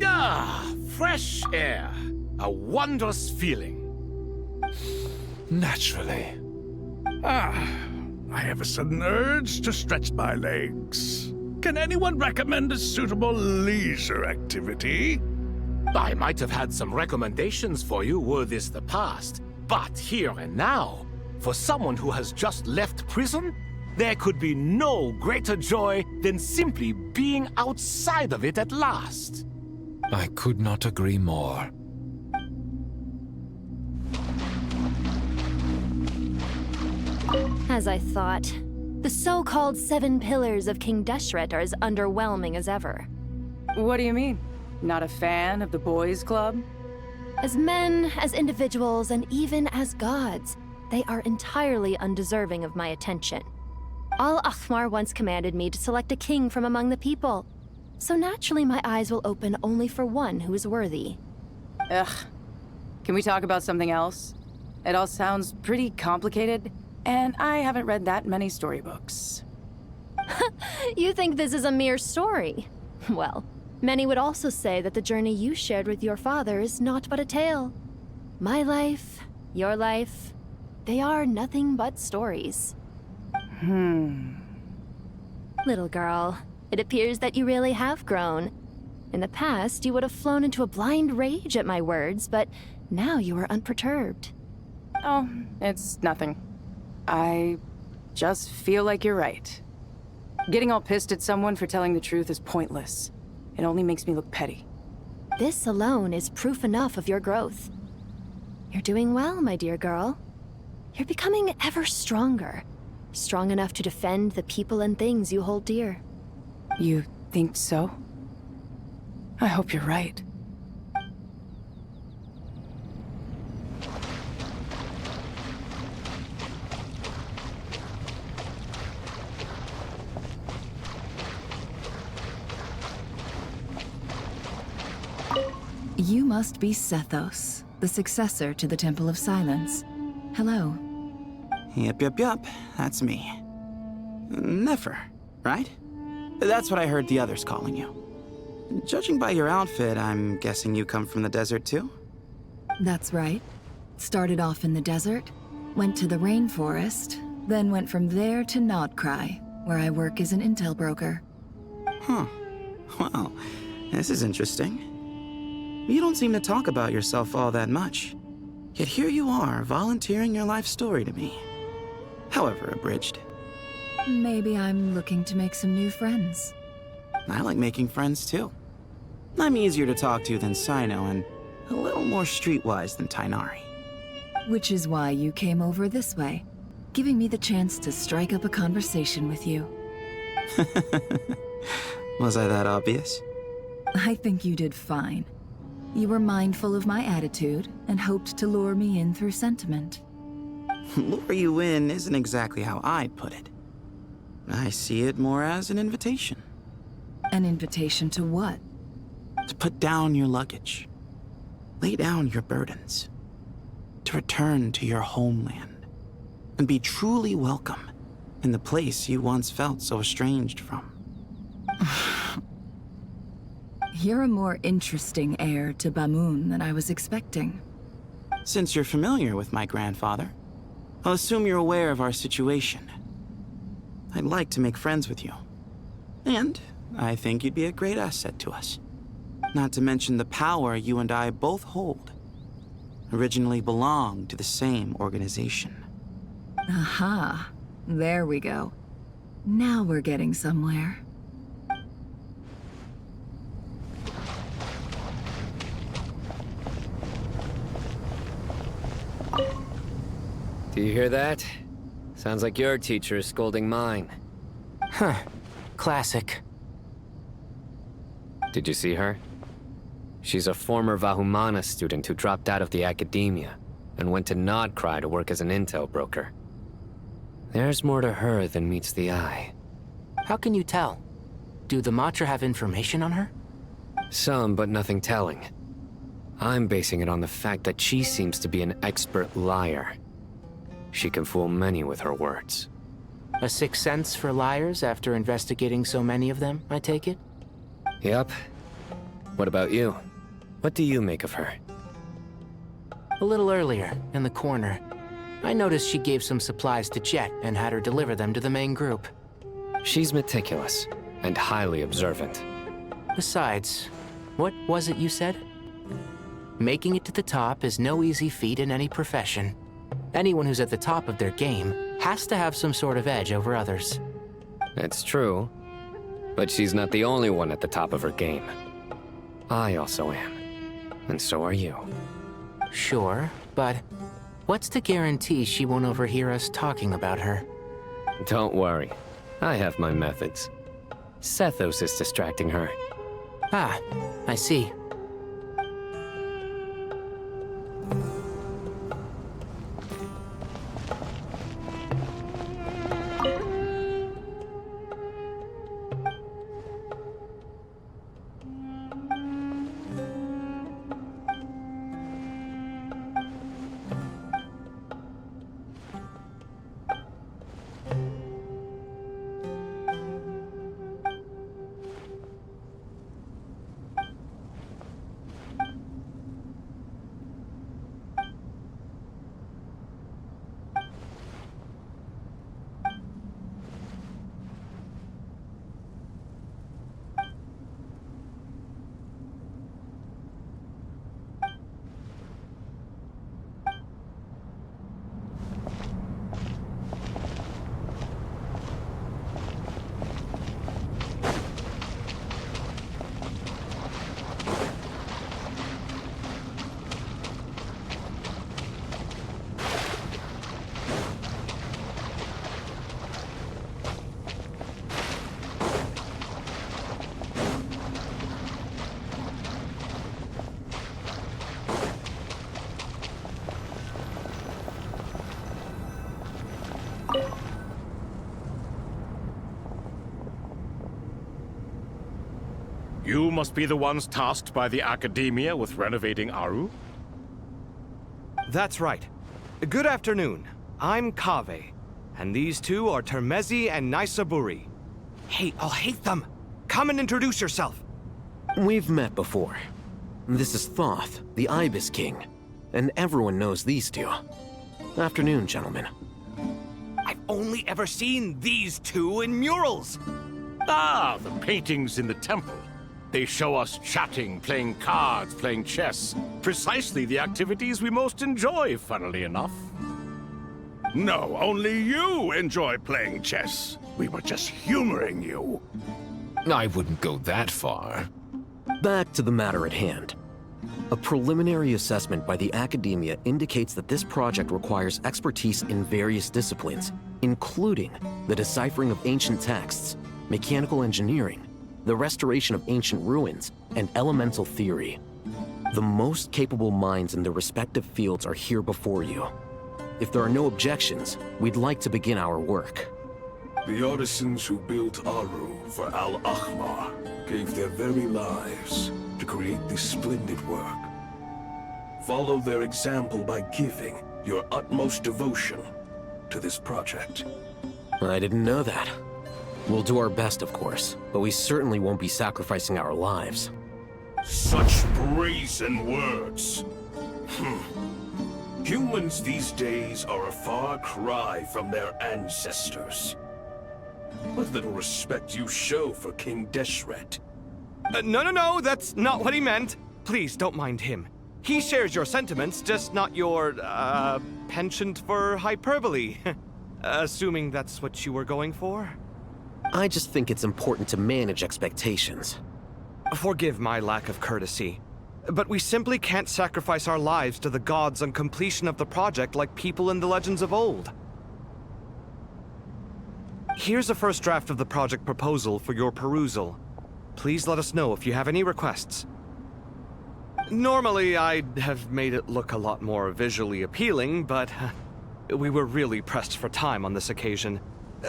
Ah, fresh air. A wondrous feeling. Naturally. I have a sudden urge to stretch my legs. Can anyone recommend a suitable leisure activity? I might have had some recommendations for you were this the past, but here and now, for someone who has just left prison, there could be no greater joy than simply being outside of it at last. I could not agree more. As I thought, the so-called 7 pillars of King Deshret are as underwhelming as ever. What do you mean? Not a fan of the boys' club? As men, as individuals, and even as gods, they are entirely undeserving of my attention. Al-Akhmar once commanded me to select a king from among the people, so naturally my eyes will open only for one who is worthy. Ugh. Can we talk about something else? It all sounds pretty complicated, and I haven't read that many storybooks. You think this is a mere story? Well, many would also say that the journey you shared with your father is not but a tale. My life, your life, they are nothing but stories. Little girl, it appears that you really have grown. In the past, you would have flown into a blind rage at my words, but now you are unperturbed. Oh, it's nothing. I just feel like you're right. Getting all pissed at someone for telling the truth is pointless. It only makes me look petty. This alone is proof enough of your growth. You're doing well, my dear girl. You're becoming ever stronger. Strong enough to defend the people and things you hold dear. You think so? I hope you're right. You must be Sethos, the successor to the Temple of Silence. Hello. Yep, that's me. Nefer, right? That's what I heard the others calling you. Judging by your outfit, I'm guessing you come from the desert too? That's right. Started off in the desert, went to the rainforest, then went from there to Nodcry, where I work as an intel broker. Huh. Well, this is interesting. You don't seem to talk about yourself all that much. Yet here you are, volunteering your life story to me. However abridged. Maybe I'm looking to make some new friends. I like making friends too. I'm easier to talk to than Sino and a little more streetwise than Tainari. Which is why you came over this way, giving me the chance to strike up a conversation with you. Was I that obvious? I think you did fine. You were mindful of my attitude and hoped to lure me in through sentiment. Lure you in isn't exactly how I'd put it. I see it more as an invitation. An invitation to what? To put down your luggage. Lay down your burdens. To return to your homeland. And be truly welcome in the place you once felt so estranged from. You're a more interesting heir to Bamun than I was expecting. Since you're familiar with my grandfather, I'll assume you're aware of our situation. I'd like to make friends with you. And I think you'd be a great asset to us. Not to mention the power you and I both hold. Originally belonged to the same organization. Aha, there we go. Now we're getting somewhere. Do you hear that? Sounds like your teacher is scolding mine. Huh. Classic. Did you see her? She's a former Vahumana student who dropped out of the academia and went to Nodcry to work as an intel broker. There's more to her than meets the eye. How can you tell? Do the Matra have information on her? Some, but nothing telling. I'm basing it on the fact that she seems to be an expert liar. She can fool many with her words. A sixth sense for liars after investigating so many of them, I take it? Yup. What about you? What do you make of her? A little earlier, in the corner, I noticed she gave some supplies to Jet and had her deliver them to the main group. She's meticulous and highly observant. Besides, what was it you said? Making it to the top is no easy feat in any profession. Anyone who's at the top of their game has to have some sort of edge over others. It's true, but she's not the only one at the top of her game. I also am, and so are you. Sure, but what's to guarantee she won't overhear us talking about her? Don't worry, I have my methods. Sethos is distracting her. Ah, I see. You must be the ones tasked by the Academia with renovating Aru? That's right. Good afternoon. I'm Kaveh, and these two are Termezi and Naisaburi. Hey, I'll hate them! Come and introduce yourself! We've met before. This is Thoth, the Ibis King, and everyone knows these two. Afternoon, gentlemen. I've only ever seen these two in murals! Ah, the paintings in the temple. They show us chatting, playing cards, playing chess. Precisely the activities we most enjoy, funnily enough. No, only you enjoy playing chess. We were just humoring you. I wouldn't go that far. Back to the matter at hand. A preliminary assessment by the Academia indicates that this project requires expertise in various disciplines, including the deciphering of ancient texts, mechanical engineering, the restoration of ancient ruins, and elemental theory. The most capable minds in their respective fields are here before you. If there are no objections, we'd like to begin our work. The artisans who built Aru for Al-Ahmar gave their very lives to create this splendid work. Follow their example by giving your utmost devotion to this project. I didn't know that. We'll do our best, of course, but we certainly won't be sacrificing our lives. Such brazen words. Humans these days are a far cry from their ancestors. What little respect you show for King Deshret. No, that's not what he meant. Please, don't mind him. He shares your sentiments, just not your, penchant for hyperbole. Assuming that's what you were going for? I just think it's important to manage expectations. Forgive my lack of courtesy, but we simply can't sacrifice our lives to the gods on completion of the project like people in the legends of old. Here's a first draft of the project proposal for your perusal. Please let us know if you have any requests. Normally, I'd have made it look a lot more visually appealing, but we were really pressed for time on this occasion.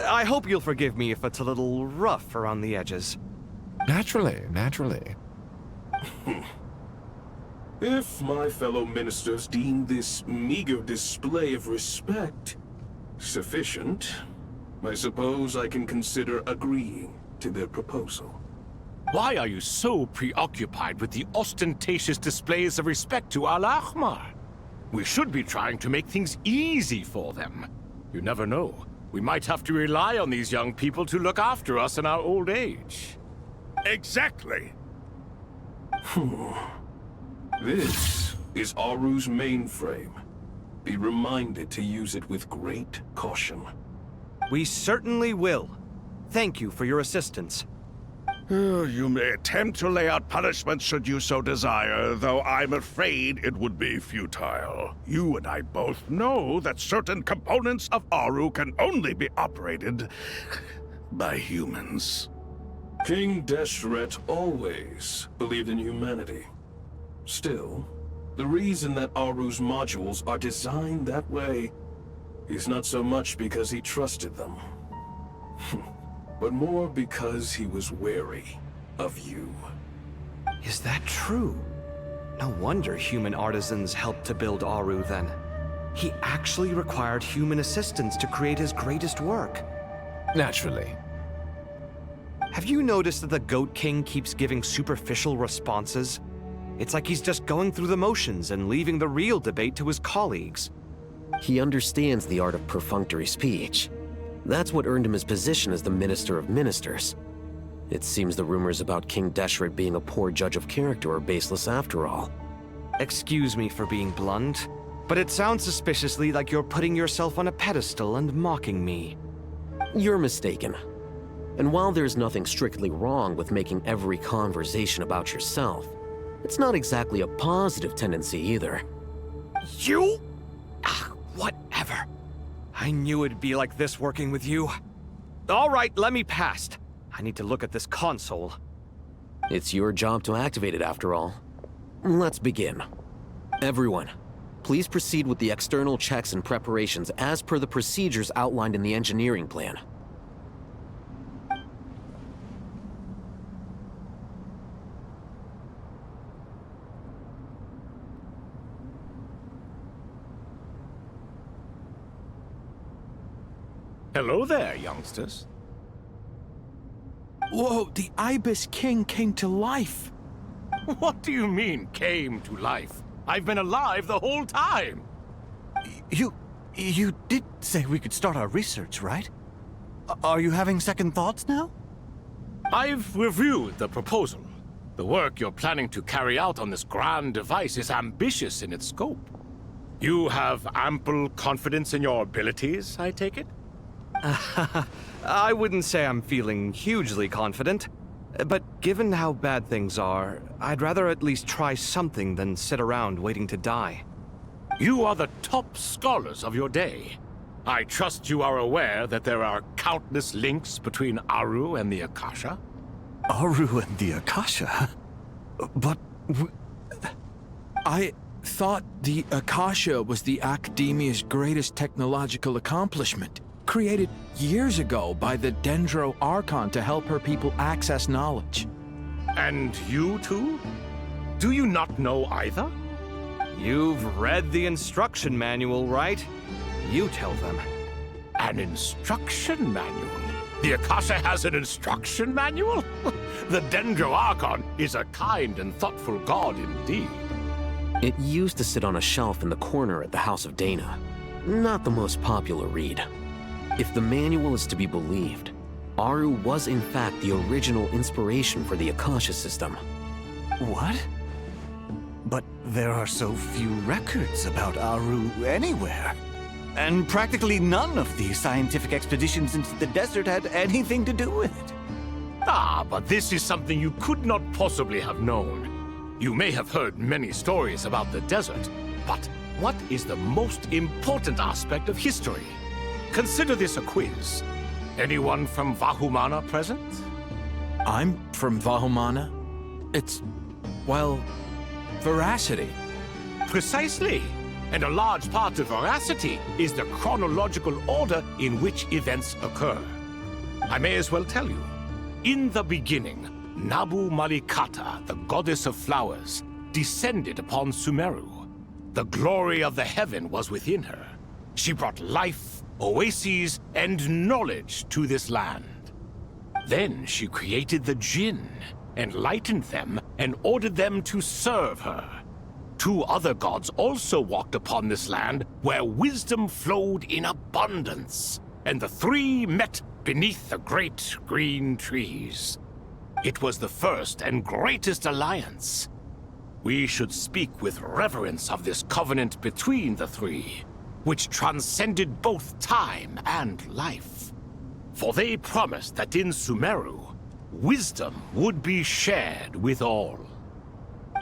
I hope you'll forgive me if it's a little rough around the edges. Naturally. If my fellow ministers deem this meager display of respect sufficient, I suppose I can consider agreeing to their proposal. Why are you so preoccupied with the ostentatious displays of respect to Al-Ahmar? We should be trying to make things easy for them. You never know. We might have to rely on these young people to look after us in our old age. Exactly. This is Aru's mainframe. Be reminded to use it with great caution. We certainly will. Thank you for your assistance. You may attempt to lay out punishment should you so desire, though I'm afraid it would be futile. You and I both know that certain components of Aru can only be operated by humans. King Deshret always believed in humanity. Still, the reason that Aru's modules are designed that way is not so much because he trusted them, but more because he was wary of you. Is that true? No wonder human artisans helped to build Aru then. He actually required human assistance to create his greatest work. Naturally. Have you noticed that the Goat King keeps giving superficial responses? It's like he's just going through the motions and leaving the real debate to his colleagues. He understands the art of perfunctory speech. That's what earned him his position as the Minister of Ministers. It seems the rumors about King Deshret being a poor judge of character are baseless after all. Excuse me for being blunt, but it sounds suspiciously like you're putting yourself on a pedestal and mocking me. You're mistaken. And while there's nothing strictly wrong with making every conversation about yourself, it's not exactly a positive tendency either. You? Whatever. I knew it'd be like this working with you. All right, let me past. I need to look at this console. It's your job to activate it after all. Let's begin. Everyone, please proceed with the external checks and preparations as per the procedures outlined in the engineering plan. Hello there, youngsters. Whoa, the Ibis King came to life. What do you mean, came to life? I've been alive the whole time. You did say we could start our research, right? Are you having second thoughts now? I've reviewed the proposal. The work you're planning to carry out on this grand device is ambitious in its scope. You have ample confidence in your abilities, I take it? I wouldn't say I'm feeling hugely confident, but given how bad things are, I'd rather at least try something than sit around waiting to die. You are the top scholars of your day. I trust you are aware that there are countless links between Aru and the Akasha? Aru and the Akasha? But I thought the Akasha was the Academia's greatest technological accomplishment, created years ago by the Dendro Archon to help her people access knowledge. And you too? Do you not know either? You've read the instruction manual, right? You tell them. An instruction manual? The Akasha has an instruction manual? The Dendro Archon is a kind and thoughtful god indeed. It used to sit on a shelf in the corner at the House of Dana. Not the most popular read. If the manual is to be believed, Aru was in fact the original inspiration for the Akasha system. What? But there are so few records about Aru anywhere. And practically none of these scientific expeditions into the desert had anything to do with it. Ah, but this is something you could not possibly have known. You may have heard many stories about the desert, but what is the most important aspect of history? Consider this a quiz. Anyone from Vahumana present? I'm from Vahumana. It's, well, veracity. Precisely. And a large part of veracity is the chronological order in which events occur. I may as well tell you. In the beginning, Nabu Malikata, the goddess of flowers, descended upon Sumeru. The glory of the heaven was within her. She brought life, oases, and knowledge to this land. Then she created the Jinn, enlightened them, and ordered them to serve her. 2 other gods also walked upon this land where wisdom flowed in abundance, and the 3 met beneath the great green trees. It was the first and greatest alliance. We should speak with reverence of this covenant between the 3, which transcended both time and life. For they promised that in Sumeru, wisdom would be shared with all.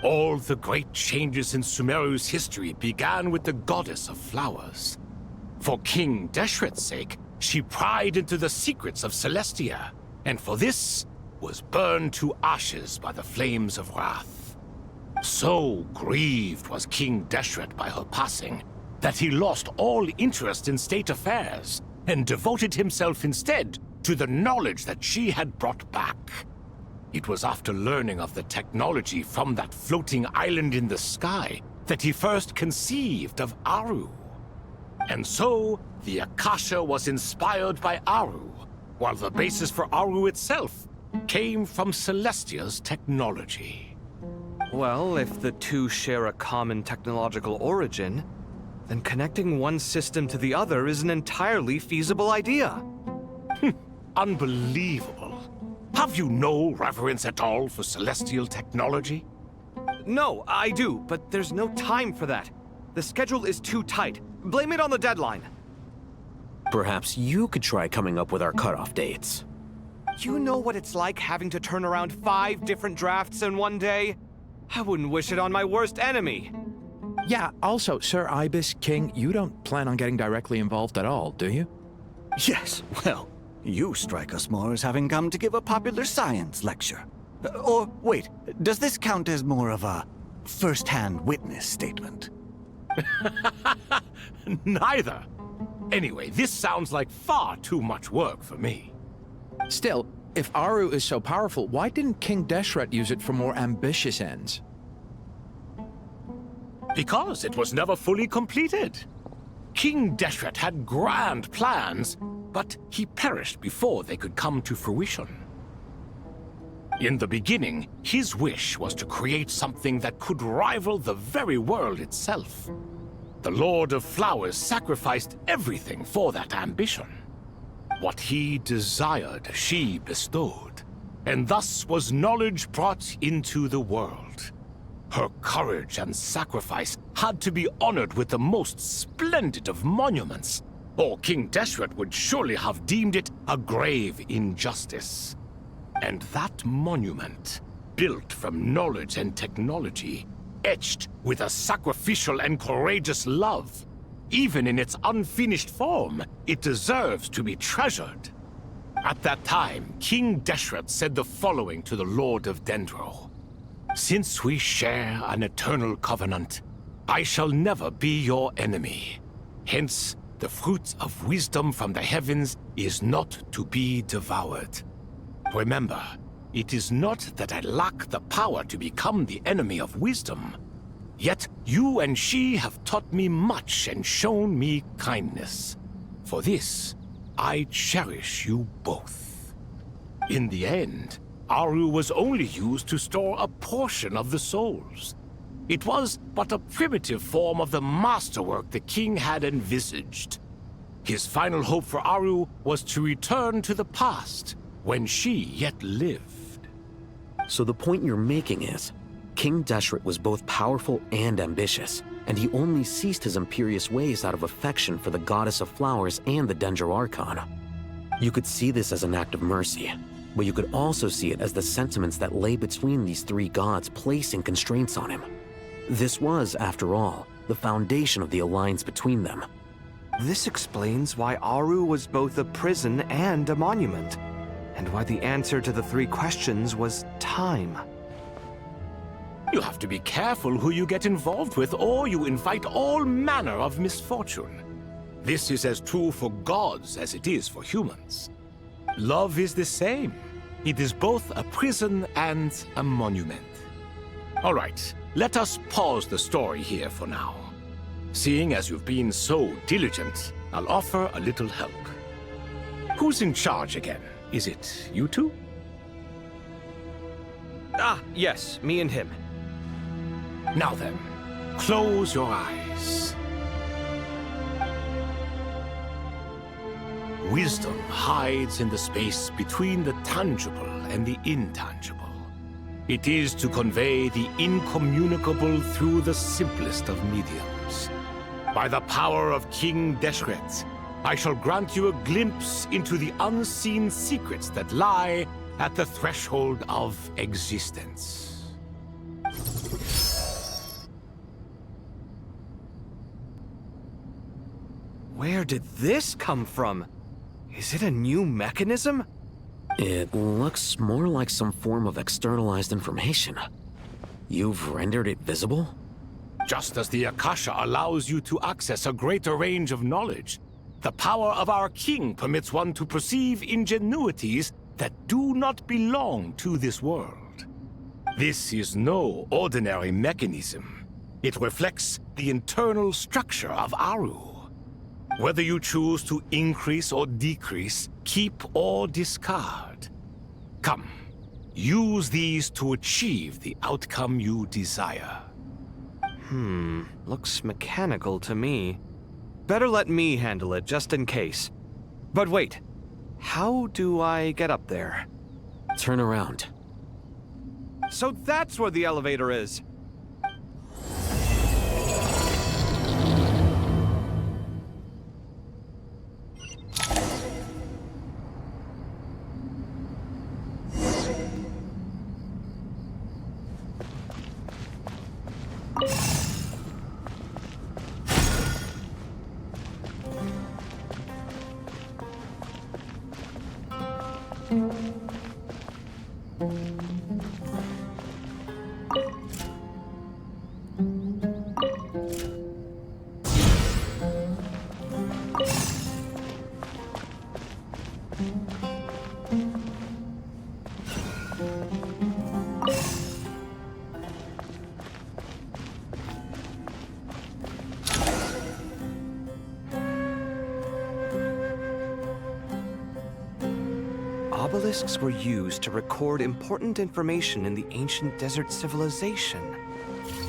All the great changes in Sumeru's history began with the goddess of flowers. For King Deshret's sake, she pried into the secrets of Celestia, and for this was burned to ashes by the flames of wrath. So grieved was King Deshret by her passing that he lost all interest in state affairs and devoted himself instead to the knowledge that she had brought back. It was after learning of the technology from that floating island in the sky that he first conceived of Aru. And so, the Akasha was inspired by Aru, while the basis for Aru itself came from Celestia's technology. Well, if the 2 share a common technological origin, then connecting one system to the other is an entirely feasible idea. Unbelievable. Have you no reverence at all for celestial technology? No, I do, but there's no time for that. The schedule is too tight. Blame it on the deadline. Perhaps you could try coming up with our cutoff dates. You know what it's like having to turn around 5 different drafts in one day? I wouldn't wish it on my worst enemy. Yeah, also, Sir Ibis, King, you don't plan on getting directly involved at all, do you? Yes, well, you strike us more as having come to give a popular science lecture. Or, wait, does this count as more of a first-hand witness statement? Neither. Anyway, this sounds like far too much work for me. Still, if Aru is so powerful, why didn't King Deshret use it for more ambitious ends? Because it was never fully completed. King Deshret had grand plans, but he perished before they could come to fruition. In the beginning, his wish was to create something that could rival the very world itself. The Lord of Flowers sacrificed everything for that ambition. What he desired, she bestowed, and thus was knowledge brought into the world. Her courage and sacrifice had to be honored with the most splendid of monuments, or King Deshret would surely have deemed it a grave injustice. And that monument, built from knowledge and technology, etched with a sacrificial and courageous love, even in its unfinished form, it deserves to be treasured. At that time, King Deshret said the following to the Lord of Dendro. Since we share an eternal covenant, I shall never be your enemy. Hence, the fruit of wisdom from the heavens is not to be devoured. Remember, it is not that I lack the power to become the enemy of wisdom. Yet you and she have taught me much and shown me kindness. For this, I cherish you both. In the end, Aru was only used to store a portion of the souls. It was but a primitive form of the masterwork the king had envisaged. His final hope for Aru was to return to the past, when she yet lived. So the point you're making is, King Deshret was both powerful and ambitious, and he only ceased his imperious ways out of affection for the Goddess of Flowers and the Dendro Archon. You could see this as an act of mercy, but you could also see it as the sentiments that lay between these 3 gods placing constraints on him. This was, after all, the foundation of the alliance between them. This explains why Aru was both a prison and a monument, and why the answer to the 3 questions was time. You have to be careful who you get involved with, or you invite all manner of misfortune. This is as true for gods as it is for humans. Love is the same. It is both a prison and a monument. All right, let us pause the story here for now. Seeing as you've been so diligent, I'll offer a little help. Who's in charge again? Is it you two? Ah, yes, me and him. Now then, close your eyes. Wisdom hides in the space between the tangible and the intangible. It is to convey the incommunicable through the simplest of mediums. By the power of King Deshret, I shall grant you a glimpse into the unseen secrets that lie at the threshold of existence. Where did this come from? Is it a new mechanism? It looks more like some form of externalized information. You've rendered it visible? Just as the Akasha allows you to access a greater range of knowledge, the power of our king permits one to perceive ingenuities that do not belong to this world. This is no ordinary mechanism. It reflects the internal structure of Aru. Whether you choose to increase or decrease, keep or discard. Come, use these to achieve the outcome you desire. Looks mechanical to me. Better let me handle it, just in case. But wait, how do I get up there? Turn around. So that's where the elevator is. Obelisks were used to record important information in the ancient desert civilization.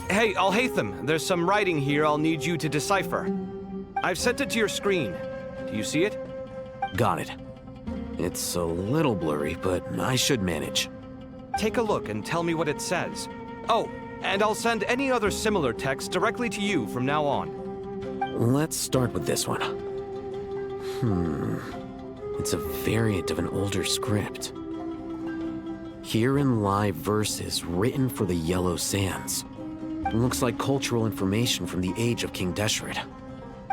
Hey, Al-Haytham, there's some writing here I'll need you to decipher. I've sent it to your screen. Do you see it? Got it. It's a little blurry, but I should manage. Take a look and tell me what it says. Oh, and I'll send any other similar text directly to you from now on. Let's start with this one. It's a variant of an older script. Herein lie verses written for the Yellow Sands. Looks like cultural information from the age of King Deshret.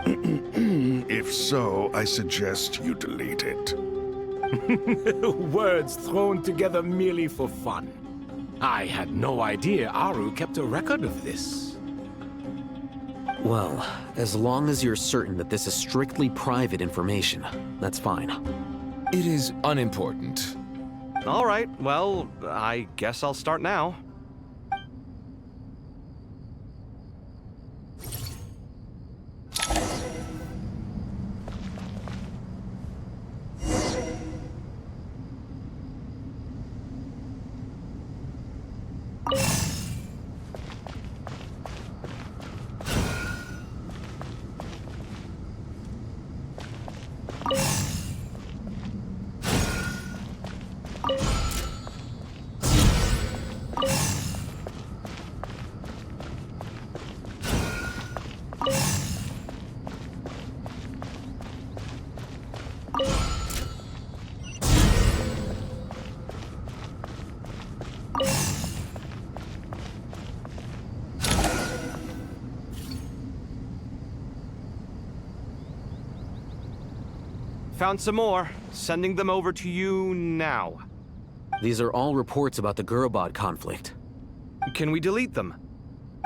If so, I suggest you delete it. Words thrown together merely for fun. I had no idea Aru kept a record of this. Well, as long as you're certain that this is strictly private information, that's fine. It is unimportant. All right, well, I guess I'll start now. Found some more. Sending them over to you now. These are all reports about the Gurubad conflict. Can we delete them?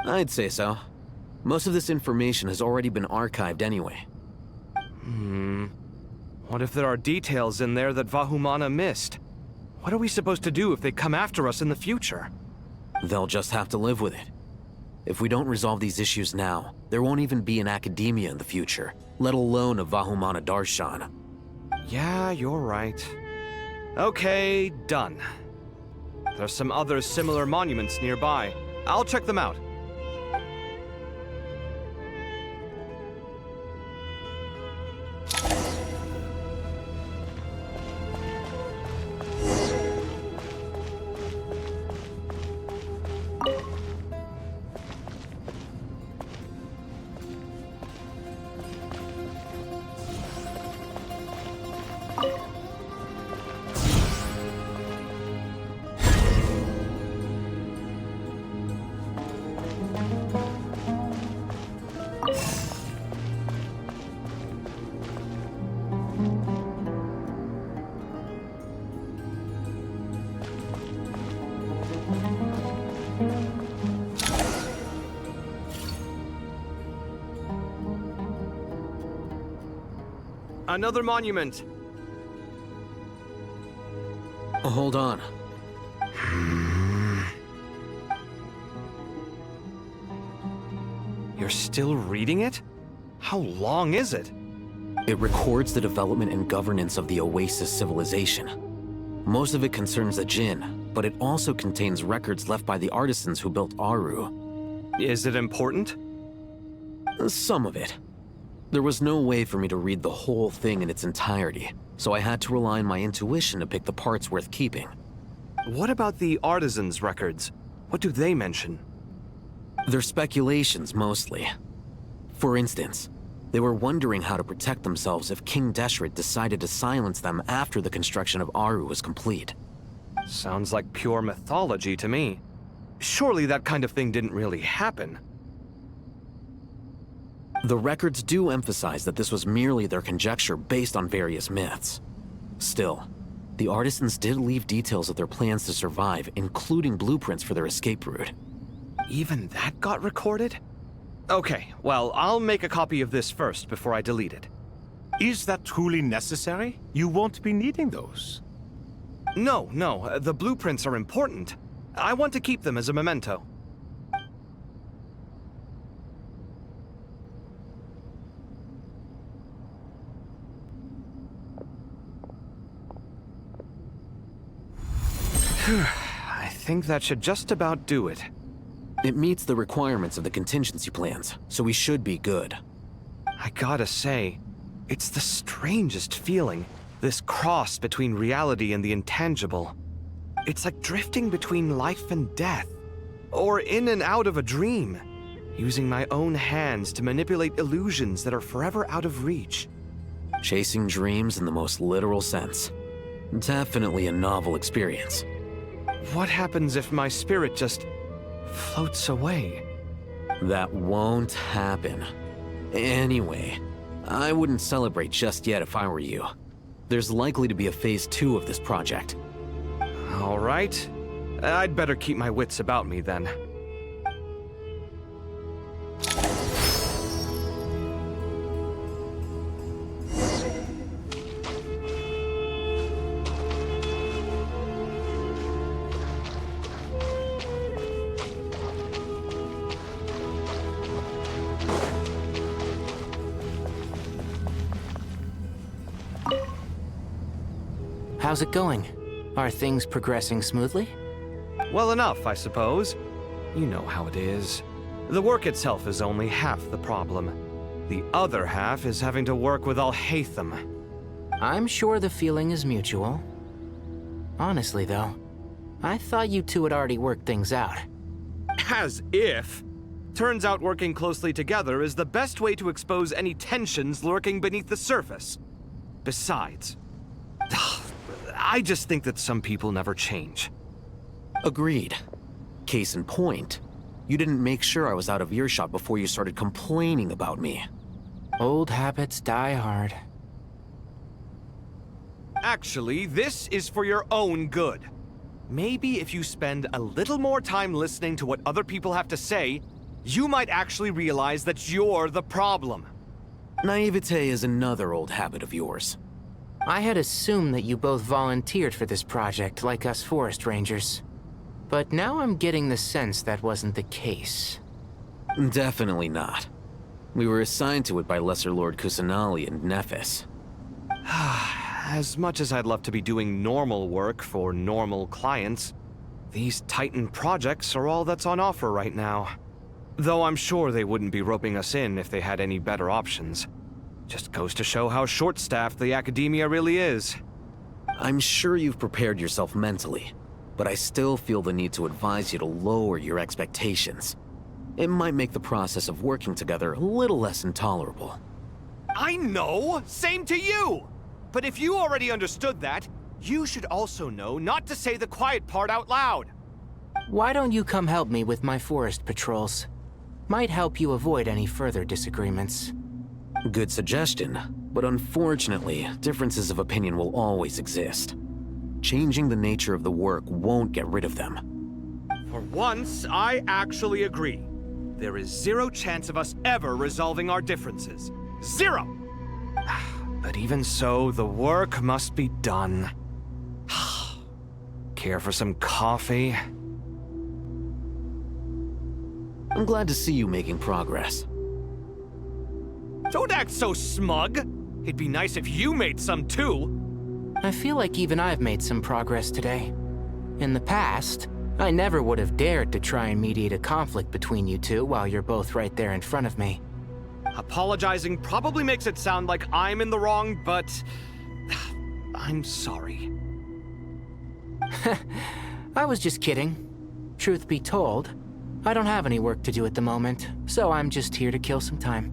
I'd say so. Most of this information has already been archived anyway. What if there are details in there that Vahumana missed? What are we supposed to do if they come after us in the future? They'll just have to live with it. If we don't resolve these issues now, there won't even be an academia in the future, let alone a Vahumana Darshan. Yeah, you're right. Okay, done. There's some other similar monuments nearby. I'll check them out. Another monument. Hold on. You're still reading it? How long is it? It records the development and governance of the Oasis civilization. Most of it concerns the Jinn, but it also contains records left by the artisans who built Aru. Is it important? Some of it. There was no way for me to read the whole thing in its entirety, so I had to rely on my intuition to pick the parts worth keeping. What about the artisans' records? What do they mention? They're speculations, mostly. For instance, they were wondering how to protect themselves if King Deshret decided to silence them after the construction of Aru was complete. Sounds like pure mythology to me. Surely that kind of thing didn't really happen. The records do emphasize that this was merely their conjecture based on various myths. Still, the artisans did leave details of their plans to survive, including blueprints for their escape route. Even that got recorded? Okay, well, I'll make a copy of this first before I delete it. Is that truly necessary? You won't be needing those. No, the blueprints are important. I want to keep them as a memento. I think that should just about do it. It meets the requirements of the contingency plans, so we should be good. I gotta say, it's the strangest feeling, this cross between reality and the intangible. It's like drifting between life and death, or in and out of a dream, using my own hands to manipulate illusions that are forever out of reach. Chasing dreams in the most literal sense. Definitely a novel experience. What happens if my spirit just floats away? That won't happen. Anyway, I wouldn't celebrate just yet if I were you. There's likely to be a phase 2 of this project. All right. I'd better keep my wits about me then. How's it going? Are things progressing smoothly? Well enough, I suppose. You know how it is. The work itself is only half the problem. The other half is having to work with Al-Haytham. I'm sure the feeling is mutual. Honestly, though, I thought you two had already worked things out. As if! Turns out working closely together is the best way to expose any tensions lurking beneath the surface. Besides, I just think that some people never change. Agreed. Case in point, you didn't make sure I was out of earshot before you started complaining about me. Old habits die hard. Actually, this is for your own good. Maybe if you spend a little more time listening to what other people have to say, you might actually realize that you're the problem. Naivete is another old habit of yours. I had assumed that you both volunteered for this project, like us forest rangers. But now I'm getting the sense that wasn't the case. Definitely not. We were assigned to it by Lesser Lord Kusanali and Nephis. As much as I'd love to be doing normal work for normal clients, these Titan projects are all that's on offer right now. Though I'm sure they wouldn't be roping us in if they had any better options. Just goes to show how short-staffed the academia really is. I'm sure you've prepared yourself mentally, but I still feel the need to advise you to lower your expectations. It might make the process of working together a little less intolerable. I know! Same to you! But if you already understood that, you should also know not to say the quiet part out loud. Why don't you come help me with my forest patrols? Might help you avoid any further disagreements. Good suggestion, but unfortunately, differences of opinion will always exist. Changing the nature of the work won't get rid of them. For once, I actually agree. There is zero chance of us ever resolving our differences. Zero! But even so, the work must be done. Care for some coffee? I'm glad to see you making progress. Don't act so smug! It'd be nice if you made some too! I feel like even I've made some progress today. In the past, I never would have dared to try and mediate a conflict between you two while you're both right there in front of me. Apologizing probably makes it sound like I'm in the wrong, but... I'm sorry. I was just kidding. Truth be told, I don't have any work to do at the moment, so I'm just here to kill some time.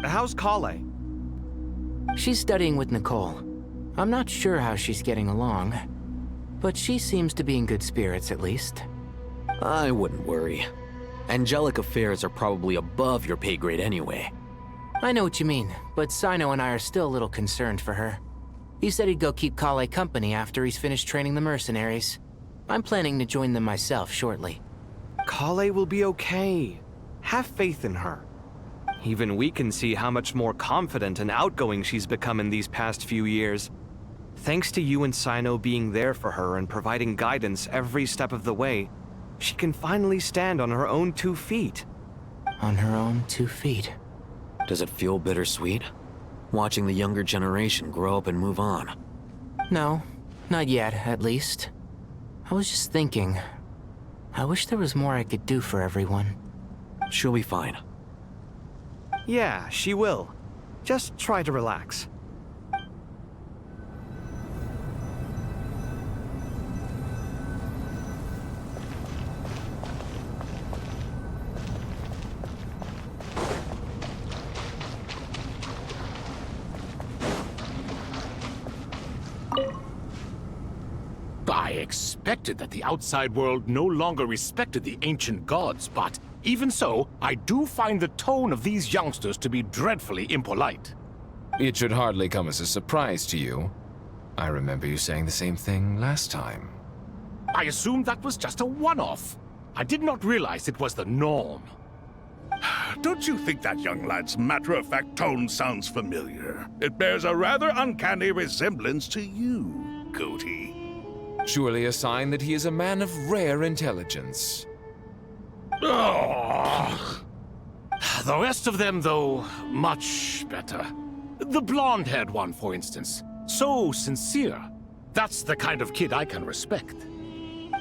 How's Kale? She's studying with Nicole. I'm not sure how she's getting along, but she seems to be in good spirits at least. I wouldn't worry. Angelic affairs are probably above your pay grade anyway. I know what you mean, but Sino and I are still a little concerned for her. He said he'd go keep Kale company after he's finished training the mercenaries. I'm planning to join them myself shortly. Kale will be okay. Have faith in her. Even we can see how much more confident and outgoing she's become in these past few years. Thanks to you and Sino being there for her and providing guidance every step of the way, she can finally stand on her own 2 feet. On her own 2 feet. Does it feel bittersweet? Watching the younger generation grow up and move on? No, not yet, at least. I was just thinking, I wish there was more I could do for everyone. She'll be fine. Yeah, she will. Just try to relax. I expected that the outside world no longer respected the ancient gods, but even so, I do find the tone of these youngsters to be dreadfully impolite. It should hardly come as a surprise to you. I remember you saying the same thing last time. I assumed that was just a one-off. I did not realize it was the norm. Don't you think that young lad's matter-of-fact tone sounds familiar? It bears a rather uncanny resemblance to you, Goatee. Surely a sign that he is a man of rare intelligence. Oh. The rest of them, though, much better. The blonde-haired one, for instance. So sincere. That's the kind of kid I can respect.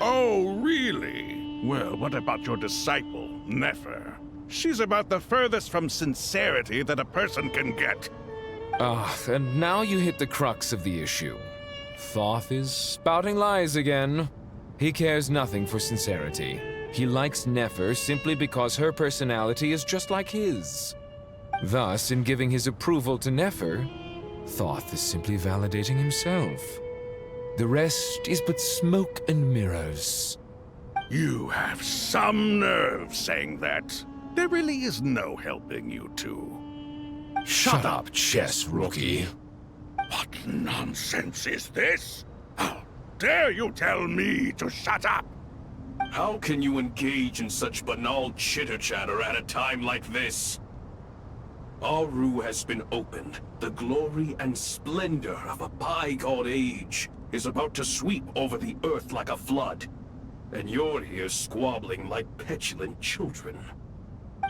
Oh, really? Well, what about your disciple, Nefer? She's about the furthest from sincerity that a person can get. And now you hit the crux of the issue. Thoth is spouting lies again. He cares nothing for sincerity. He likes Nefer simply because her personality is just like his. Thus, in giving his approval to Nefer, Thoth is simply validating himself. The rest is but smoke and mirrors. You have some nerve saying that. There really is no helping you two. Shut up, chess rookie. What nonsense is this? How dare you tell me to shut up? How can you engage in such banal chitter-chatter at a time like this? Aru has been opened. The glory and splendor of a bygone age is about to sweep over the earth like a flood. And you're here squabbling like petulant children.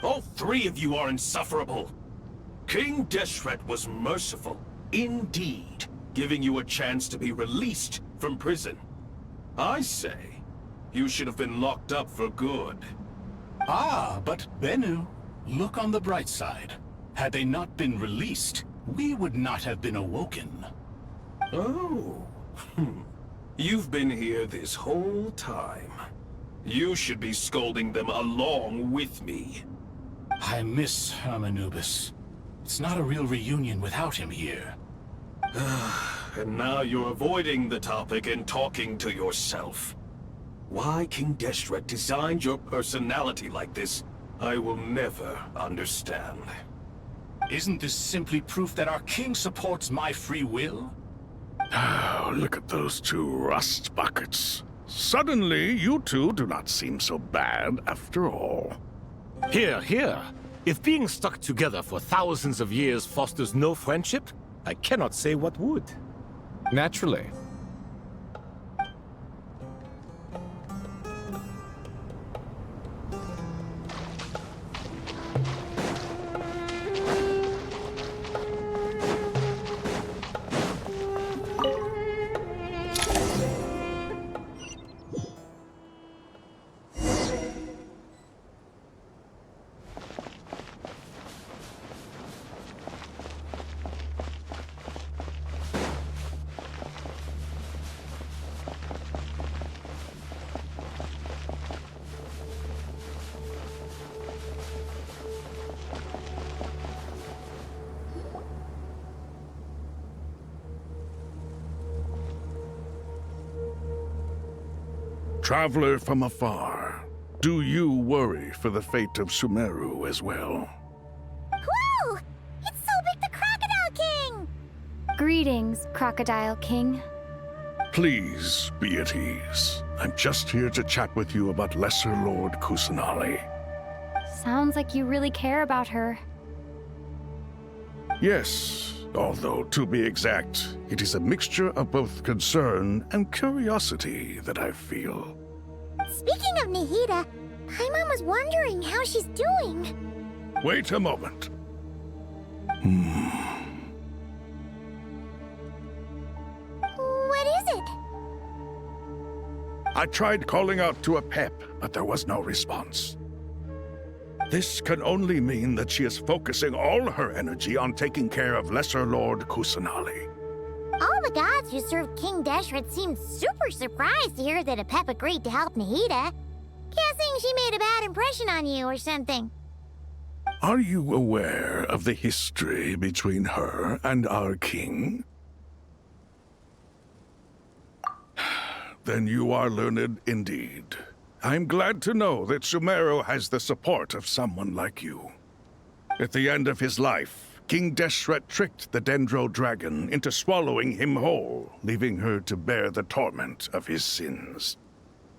All three of you are insufferable. King Deshret was merciful, indeed, giving you a chance to be released from prison. I say, you should have been locked up for good. Ah, but Bennu, look on the bright side. Had they not been released, we would not have been awoken. Oh. You've been here this whole time. You should be scolding them along with me. I miss Hermanubis. It's not a real reunion without him here. And now you're avoiding the topic and talking to yourself. Why King Deshret designed your personality like this, I will never understand. Isn't this simply proof that our king supports my free will? Oh, look at those two rust buckets. Suddenly, you two do not seem so bad after all. Here, here. If being stuck together for thousands of years fosters no friendship, I cannot say what would. Naturally. Traveler from afar, do you worry for the fate of Sumeru as well? Whoa! It's Sobek the Crocodile King! Greetings, Crocodile King. Please be at ease. I'm just here to chat with you about Lesser Lord Kusanali. Sounds like you really care about her. Yes, although to be exact, it is a mixture of both concern and curiosity that I feel. Speaking of Nahida, Paimon was wondering how she's doing. Wait a moment. What is it? I tried calling out to a pep, but there was no response. This can only mean that she is focusing all her energy on taking care of Lesser Lord Kusanali. All the gods who served King Deshret seemed super surprised to hear that Apep agreed to help Nahida. Guessing she made a bad impression on you or something. Are you aware of the history between her and our king? Then you are learned indeed. I'm glad to know that Sumeru has the support of someone like you. At the end of his life, King Deshret tricked the Dendro Dragon into swallowing him whole, leaving her to bear the torment of his sins.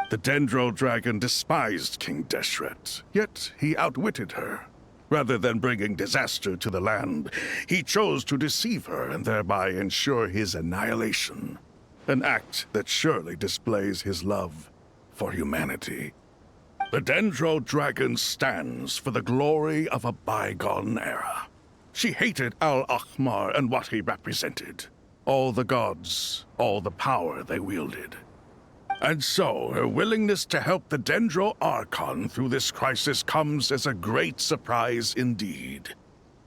The Dendro Dragon despised King Deshret, yet he outwitted her. Rather than bringing disaster to the land, he chose to deceive her and thereby ensure his annihilation. An act that surely displays his love for humanity. The Dendro Dragon stands for the glory of a bygone era. She hated Al-Akhmar and what he represented. All the gods, all the power they wielded. And so, her willingness to help the Dendro Archon through this crisis comes as a great surprise indeed.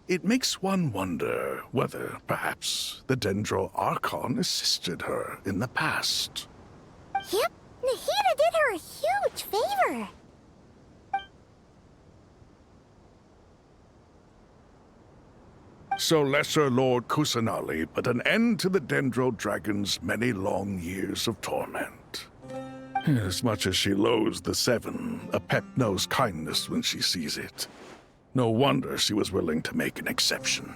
It makes one wonder whether, perhaps, the Dendro Archon assisted her in the past. Yep, Nahida did her a huge favor. So Lesser Lord Kusanali put an end to the Dendro Dragon's many long years of torment. As much as she loathes the Seven, Apep knows kindness when she sees it. No wonder she was willing to make an exception.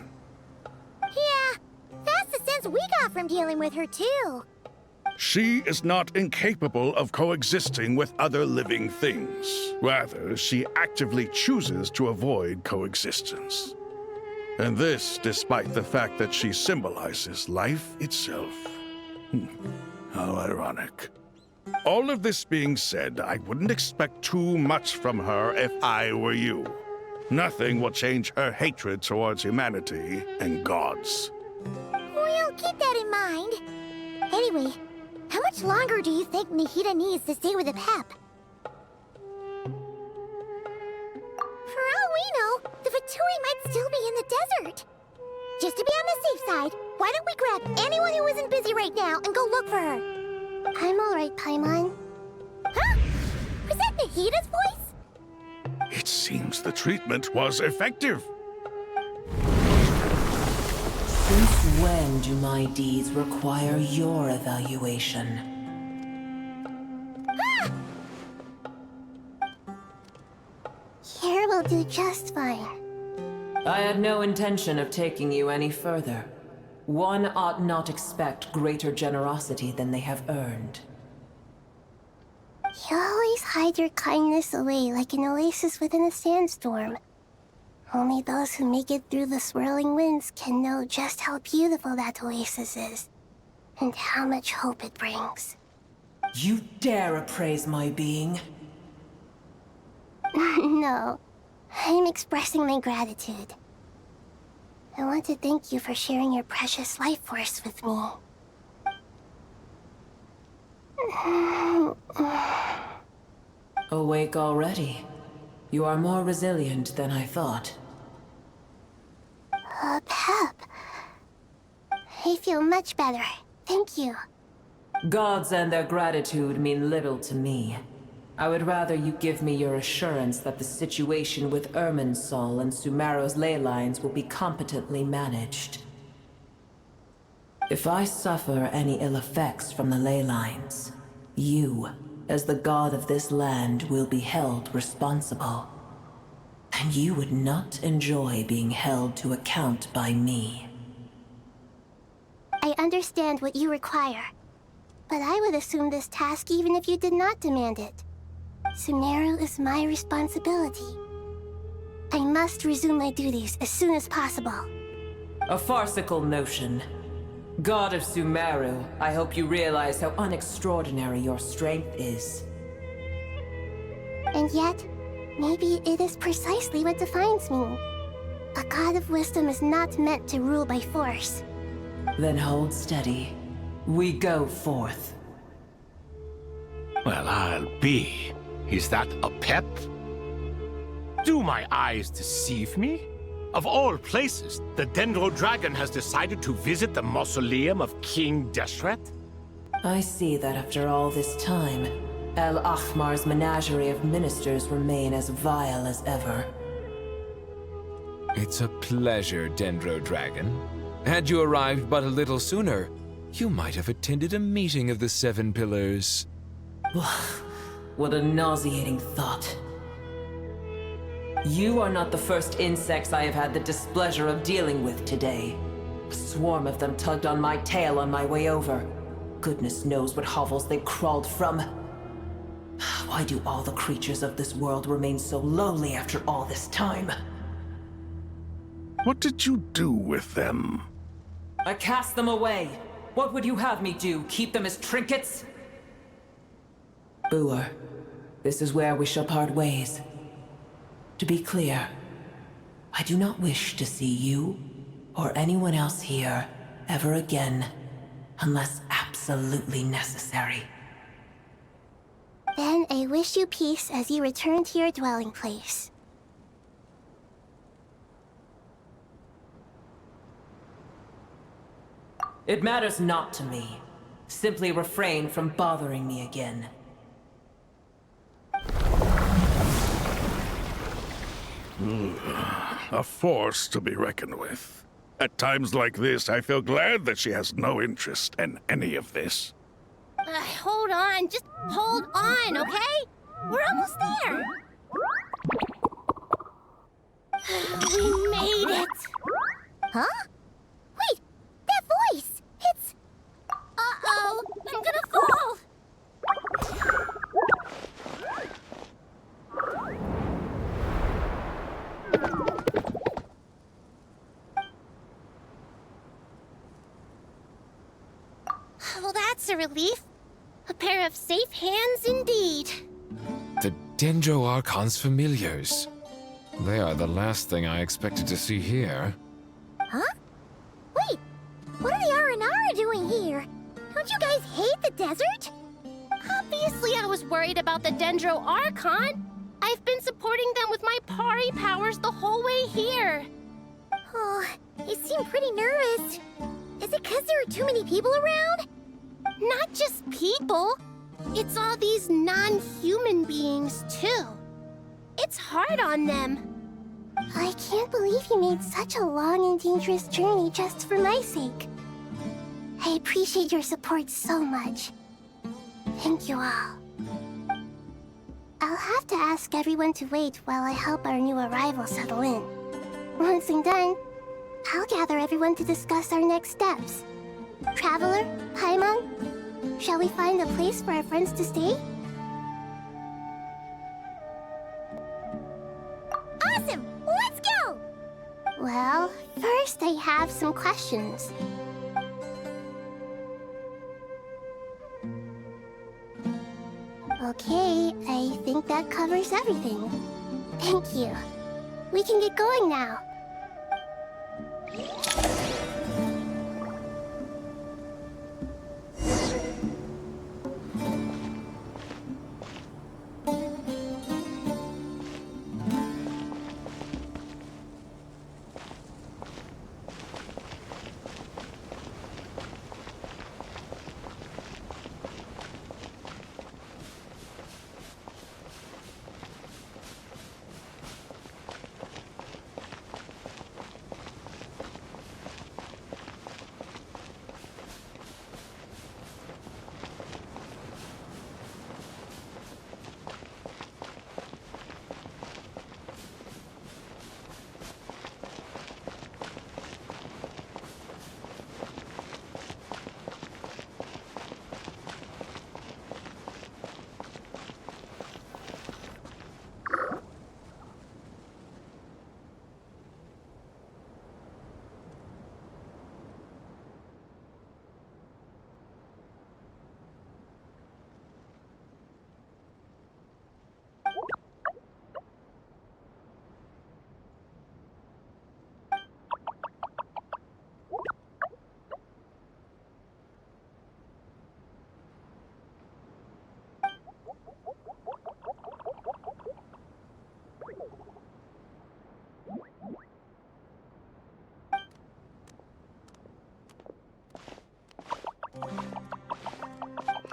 Yeah, that's the sense we got from dealing with her too. She is not incapable of coexisting with other living things. Rather, she actively chooses to avoid coexistence. And this despite the fact that she symbolizes life itself. How ironic. All of this being said, I wouldn't expect too much from her if I were you. Nothing will change her hatred towards humanity and gods. We'll keep that in mind. Anyway, how much longer do you think Nahida needs to stay with the Pep? For all we know, the Fatui might still be in the desert. Just to be on the safe side, why don't we grab anyone who isn't busy right now and go look for her? I'm alright, Paimon. Huh? Was that Nahida's voice? It seems the treatment was effective. Since when do my deeds require your evaluation? Ah! Here will do just fine. I had no intention of taking you any further. One ought not expect greater generosity than they have earned. You always hide your kindness away like an oasis within a sandstorm. Only those who make it through the swirling winds can know just how beautiful that oasis is, and how much hope it brings. You dare appraise my being? No, I'm expressing my gratitude. I want to thank you for sharing your precious life force with me. Awake already? You are more resilient than I thought. Pep. I feel much better. Thank you. Gods and their gratitude mean little to me. I would rather you give me your assurance that the situation with Irminsul and Sumeru's ley lines will be competently managed. If I suffer any ill effects from the ley lines, you, as the god of this land, will be held responsible. And you would not enjoy being held to account by me. I understand what you require, but I would assume this task even if you did not demand it. Sumeru is my responsibility. I must resume my duties as soon as possible. A farcical notion. God of Sumeru, I hope you realize how unextraordinary your strength is. And yet, maybe it is precisely what defines me. A god of wisdom is not meant to rule by force. Then hold steady. We go forth. Well, I'll be. Is that a pep? Do my eyes deceive me? Of all places, the Dendro Dragon has decided to visit the mausoleum of King Deshret? I see that after all this time, El Ahmar's menagerie of ministers remain as vile as ever. It's a pleasure, Dendro Dragon. Had you arrived but a little sooner, you might have attended a meeting of the Seven Pillars. What a nauseating thought. You are not the first insects I have had the displeasure of dealing with today. A swarm of them tugged on my tail on my way over. Goodness knows what hovels they crawled from. Why do all the creatures of this world remain so lowly after all this time? What did you do with them? I cast them away. What would you have me do? Keep them as trinkets? Boer, this is where we shall part ways. To be clear, I do not wish to see you or anyone else here ever again, unless absolutely necessary. Then I wish you peace as you return to your dwelling place. It matters not to me. Simply refrain from bothering me again. A force to be reckoned with. At times like this, I feel glad that she has no interest in any of this. Hold on, just hold on, okay? We're almost there. We made it. Huh? Wait, that voice! It's... Uh-oh, I'm gonna fall! Well, that's a relief. A pair of safe hands indeed. The Dendro Archon's familiars. They are the last thing I expected to see here. Huh? Wait, what are the R&R doing here? Don't you guys hate the desert? Obviously I was worried about the Dendro Archon. I've been supporting them with my Pari powers the whole way here. Oh, you seem pretty nervous. Is it because there are too many people around? Not just people. It's all these non-human beings, too. It's hard on them. I can't believe you made such a long and dangerous journey just for my sake. I appreciate your support so much. Thank you all. I'll have to ask everyone to wait while I help our new arrival settle in. Once I'm done, I'll gather everyone to discuss our next steps. Traveler, Paimon, shall we find a place for our friends to stay? Awesome! Let's go! Well, first I have some questions. Okay, I think that covers everything. Thank you. We can get going now.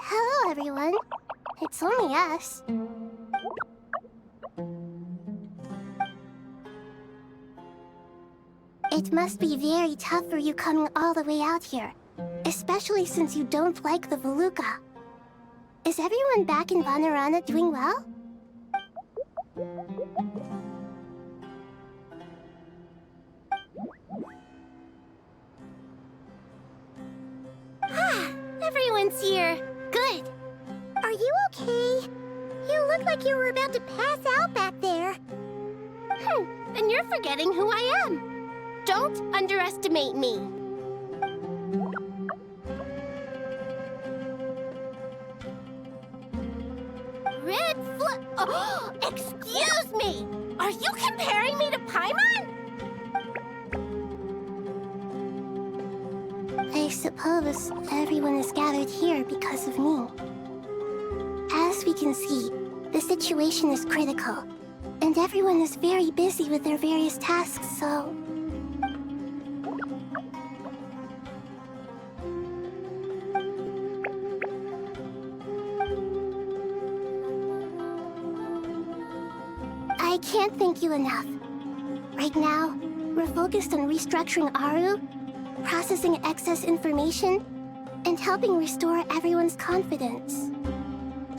Hello, everyone. It's only us. It must be very tough for you coming all the way out here, especially since you don't like the Voluka. Is everyone back in Vanarana doing well? Everyone's here. Good. Are you okay? You look like you were about to pass out back there. And you're forgetting who I am. Don't underestimate me. Red Oh, excuse me! Are you comparing me to Paimon? I suppose everyone is gathered here because of me. As we can see, the situation is critical, and everyone is very busy with their various tasks, so... I can't thank you enough. Right now, we're focused on restructuring Aru, processing excess information, and helping restore everyone's confidence.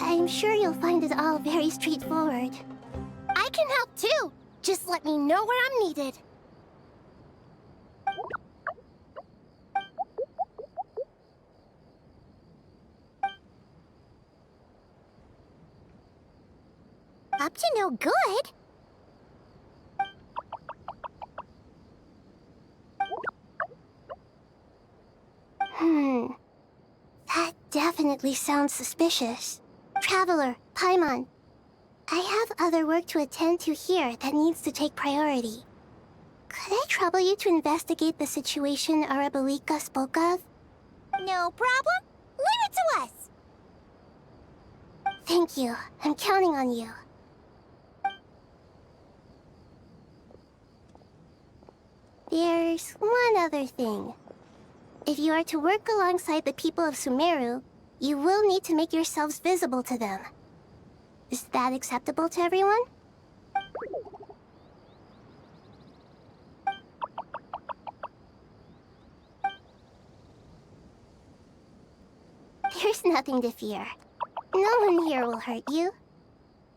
I'm sure you'll find it all very straightforward. I can help too. Just let me know where I'm needed. Up to no good? That definitely sounds suspicious. Traveler, Paimon, I have other work to attend to here that needs to take priority. Could I trouble you to investigate the situation Arabelika spoke of? No problem. Leave it to us. Thank you. I'm counting on you. There's one other thing. If you are to work alongside the people of Sumeru, you will need to make yourselves visible to them. Is that acceptable to everyone? There's nothing to fear. No one here will hurt you.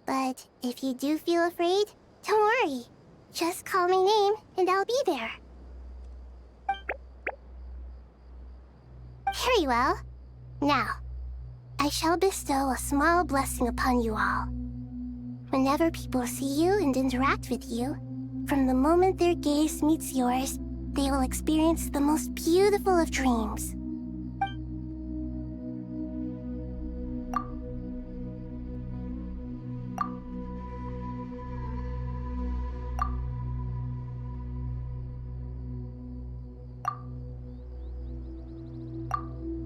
But if you do feel afraid, don't worry. Just call my name and I'll be there. Very well. Now, I shall bestow a small blessing upon you all. Whenever people see you and interact with you, from the moment their gaze meets yours, they will experience the most beautiful of dreams.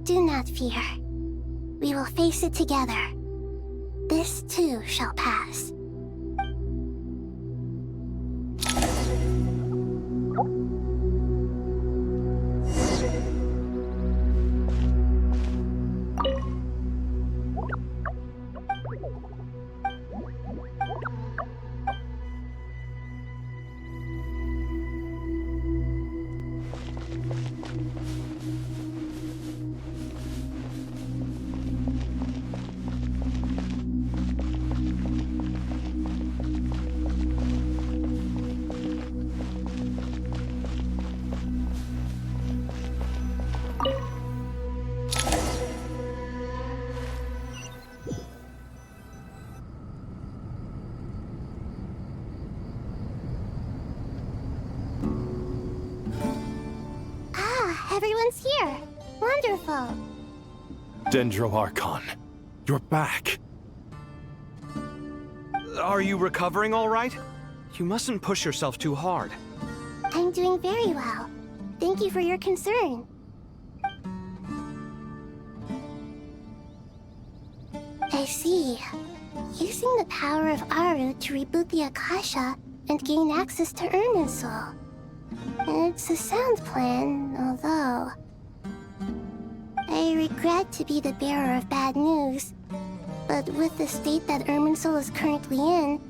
Do not fear. We will face it together. This too shall pass. Everyone's here. Wonderful. Dendro-Archon, you're back. Are you recovering all right? You mustn't push yourself too hard. I'm doing very well. Thank you for your concern. I see. Using the power of Aru to reboot the Akasha and gain access to Irminsul. It's a sound plan, although... I regret to be the bearer of bad news, but with the state that Irminsul is currently in,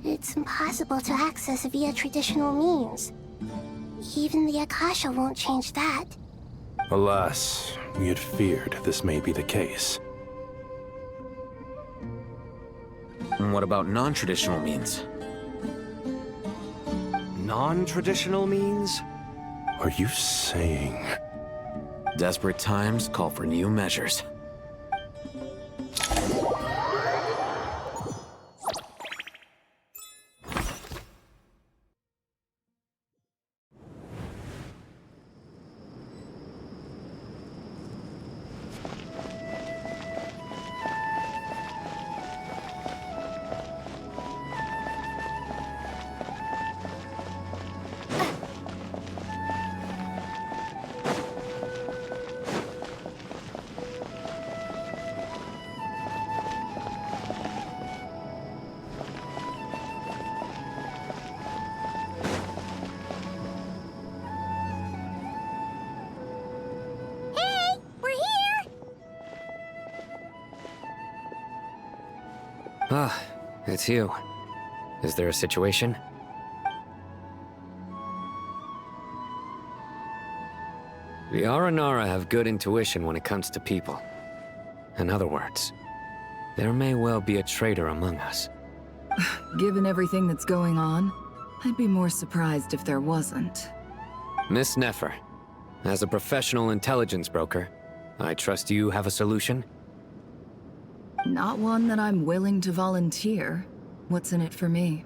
it's impossible to access via traditional means. Even the Akasha won't change that. Alas, we had feared this may be the case. And what about non-traditional means? Non-traditional means? Are you saying... Desperate times call for new measures. Ah, it's you. Is there a situation? The Aranara have good intuition when it comes to people. In other words, there may well be a traitor among us. Given everything that's going on, I'd be more surprised if there wasn't. Miss Nefer, as a professional intelligence broker, I trust you have a solution? Not one that I'm willing to volunteer. What's in it for me?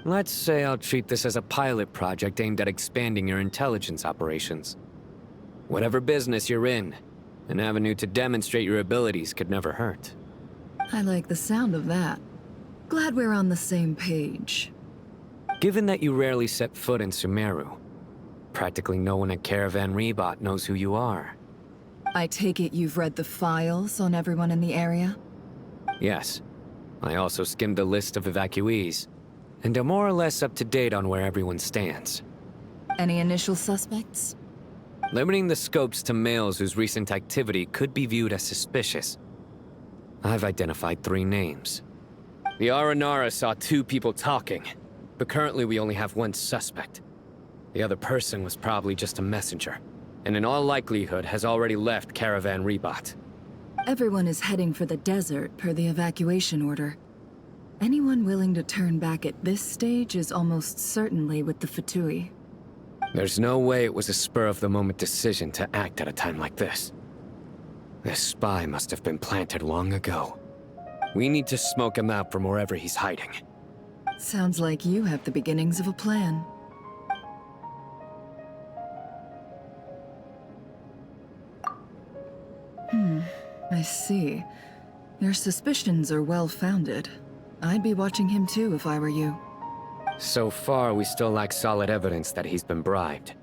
Let's say I'll treat this as a pilot project aimed at expanding your intelligence operations. Whatever business you're in, an avenue to demonstrate your abilities could never hurt. I like the sound of that. Glad we're on the same page. Given that you rarely set foot in Sumeru, practically no one at Caravan Rebot knows who you are. I take it you've read the files on everyone in the area? Yes. I also skimmed the list of evacuees, and am more or less up to date on where everyone stands. Any initial suspects? Limiting the scopes to males whose recent activity could be viewed as suspicious. I've identified 3 names. The Aranara saw 2 people talking, but currently we only have 1 suspect. The other person was probably just a messenger, and in all likelihood has already left Caravan Rebot. Everyone is heading for the desert per the evacuation order. Anyone willing to turn back at this stage is almost certainly with the Fatui. There's no way it was a spur-of-the-moment decision to act at a time like this. This spy must have been planted long ago. We need to smoke him out from wherever he's hiding. Sounds like you have the beginnings of a plan. I see. Your suspicions are well-founded. I'd be watching him too if I were you. So far, we still lack solid evidence that he's been bribed.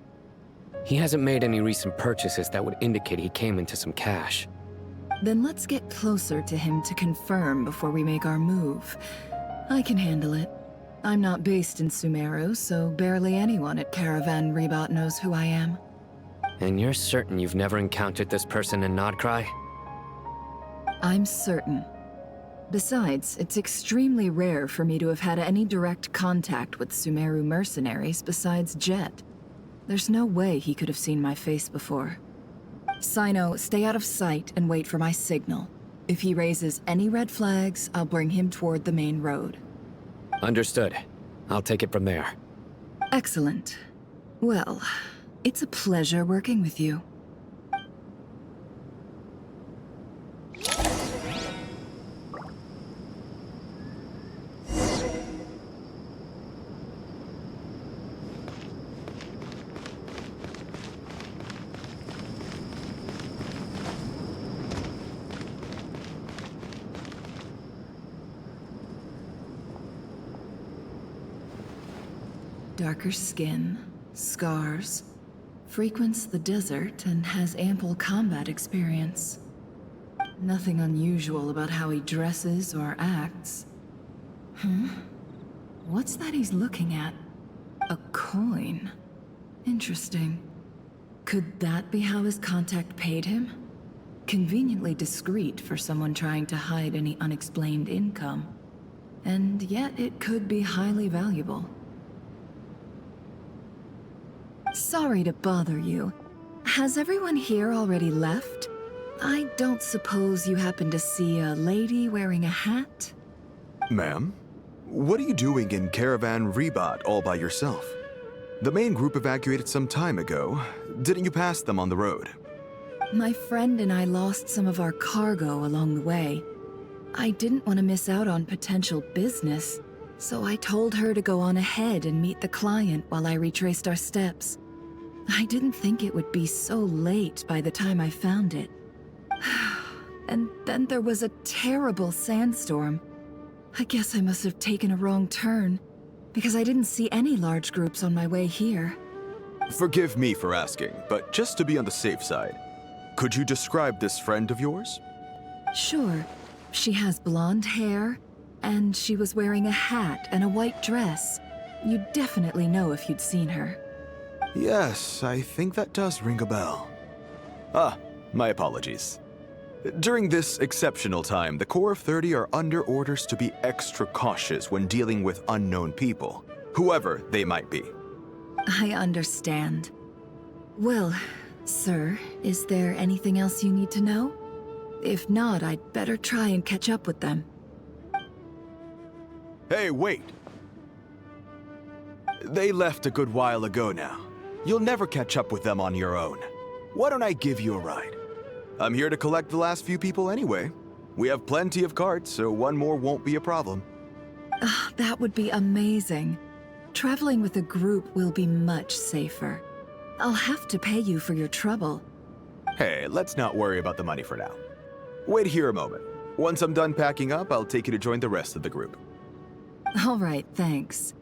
He hasn't made any recent purchases that would indicate he came into some cash. Then let's get closer to him to confirm before we make our move. I can handle it. I'm not based in Sumeru, so barely anyone at Caravan Rebot knows who I am. And you're certain you've never encountered this person in Nodcry? I'm certain. Besides, it's extremely rare for me to have had any direct contact with Sumeru mercenaries besides Jet. There's no way he could have seen my face before. Sino, stay out of sight and wait for my signal. If he raises any red flags, I'll bring him toward the main road. Understood. I'll take it from there. Excellent. Well, it's a pleasure working with you. Darker skin, scars, frequents the desert and has ample combat experience. Nothing unusual about how he dresses or acts. What's that he's looking at? A coin. Interesting. Could that be how his contact paid him? Conveniently discreet for someone trying to hide any unexplained income. And yet it could be highly valuable. Sorry to bother you. Has everyone here already left? I don't suppose you happen to see a lady wearing a hat? Ma'am, what are you doing in Caravan Rebot all by yourself? The main group evacuated some time ago. Didn't you pass them on the road? My friend and I lost some of our cargo along the way. I didn't want to miss out on potential business, so I told her to go on ahead and meet the client while I retraced our steps. I didn't think it would be so late by the time I found it. And then there was a terrible sandstorm. I guess I must have taken a wrong turn, because I didn't see any large groups on my way here. Forgive me for asking, but just to be on the safe side, could you describe this friend of yours? Sure. She has blonde hair, and she was wearing a hat and a white dress. You'd definitely know if you'd seen her. Yes, I think that does ring a bell. My apologies. During this exceptional time, the Corps of 30 are under orders to be extra cautious when dealing with unknown people, whoever they might be. I understand. Well, sir, is there anything else you need to know? If not, I'd better try and catch up with them. Hey, wait! They left a good while ago now. You'll never catch up with them on your own. Why don't I give you a ride? I'm here to collect the last few people anyway. We have plenty of carts, so one more won't be a problem. That would be amazing. Traveling with a group will be much safer. I'll have to pay you for your trouble. Hey, let's not worry about the money for now. Wait here a moment. Once I'm done packing up, I'll take you to join the rest of the group. All right, thanks.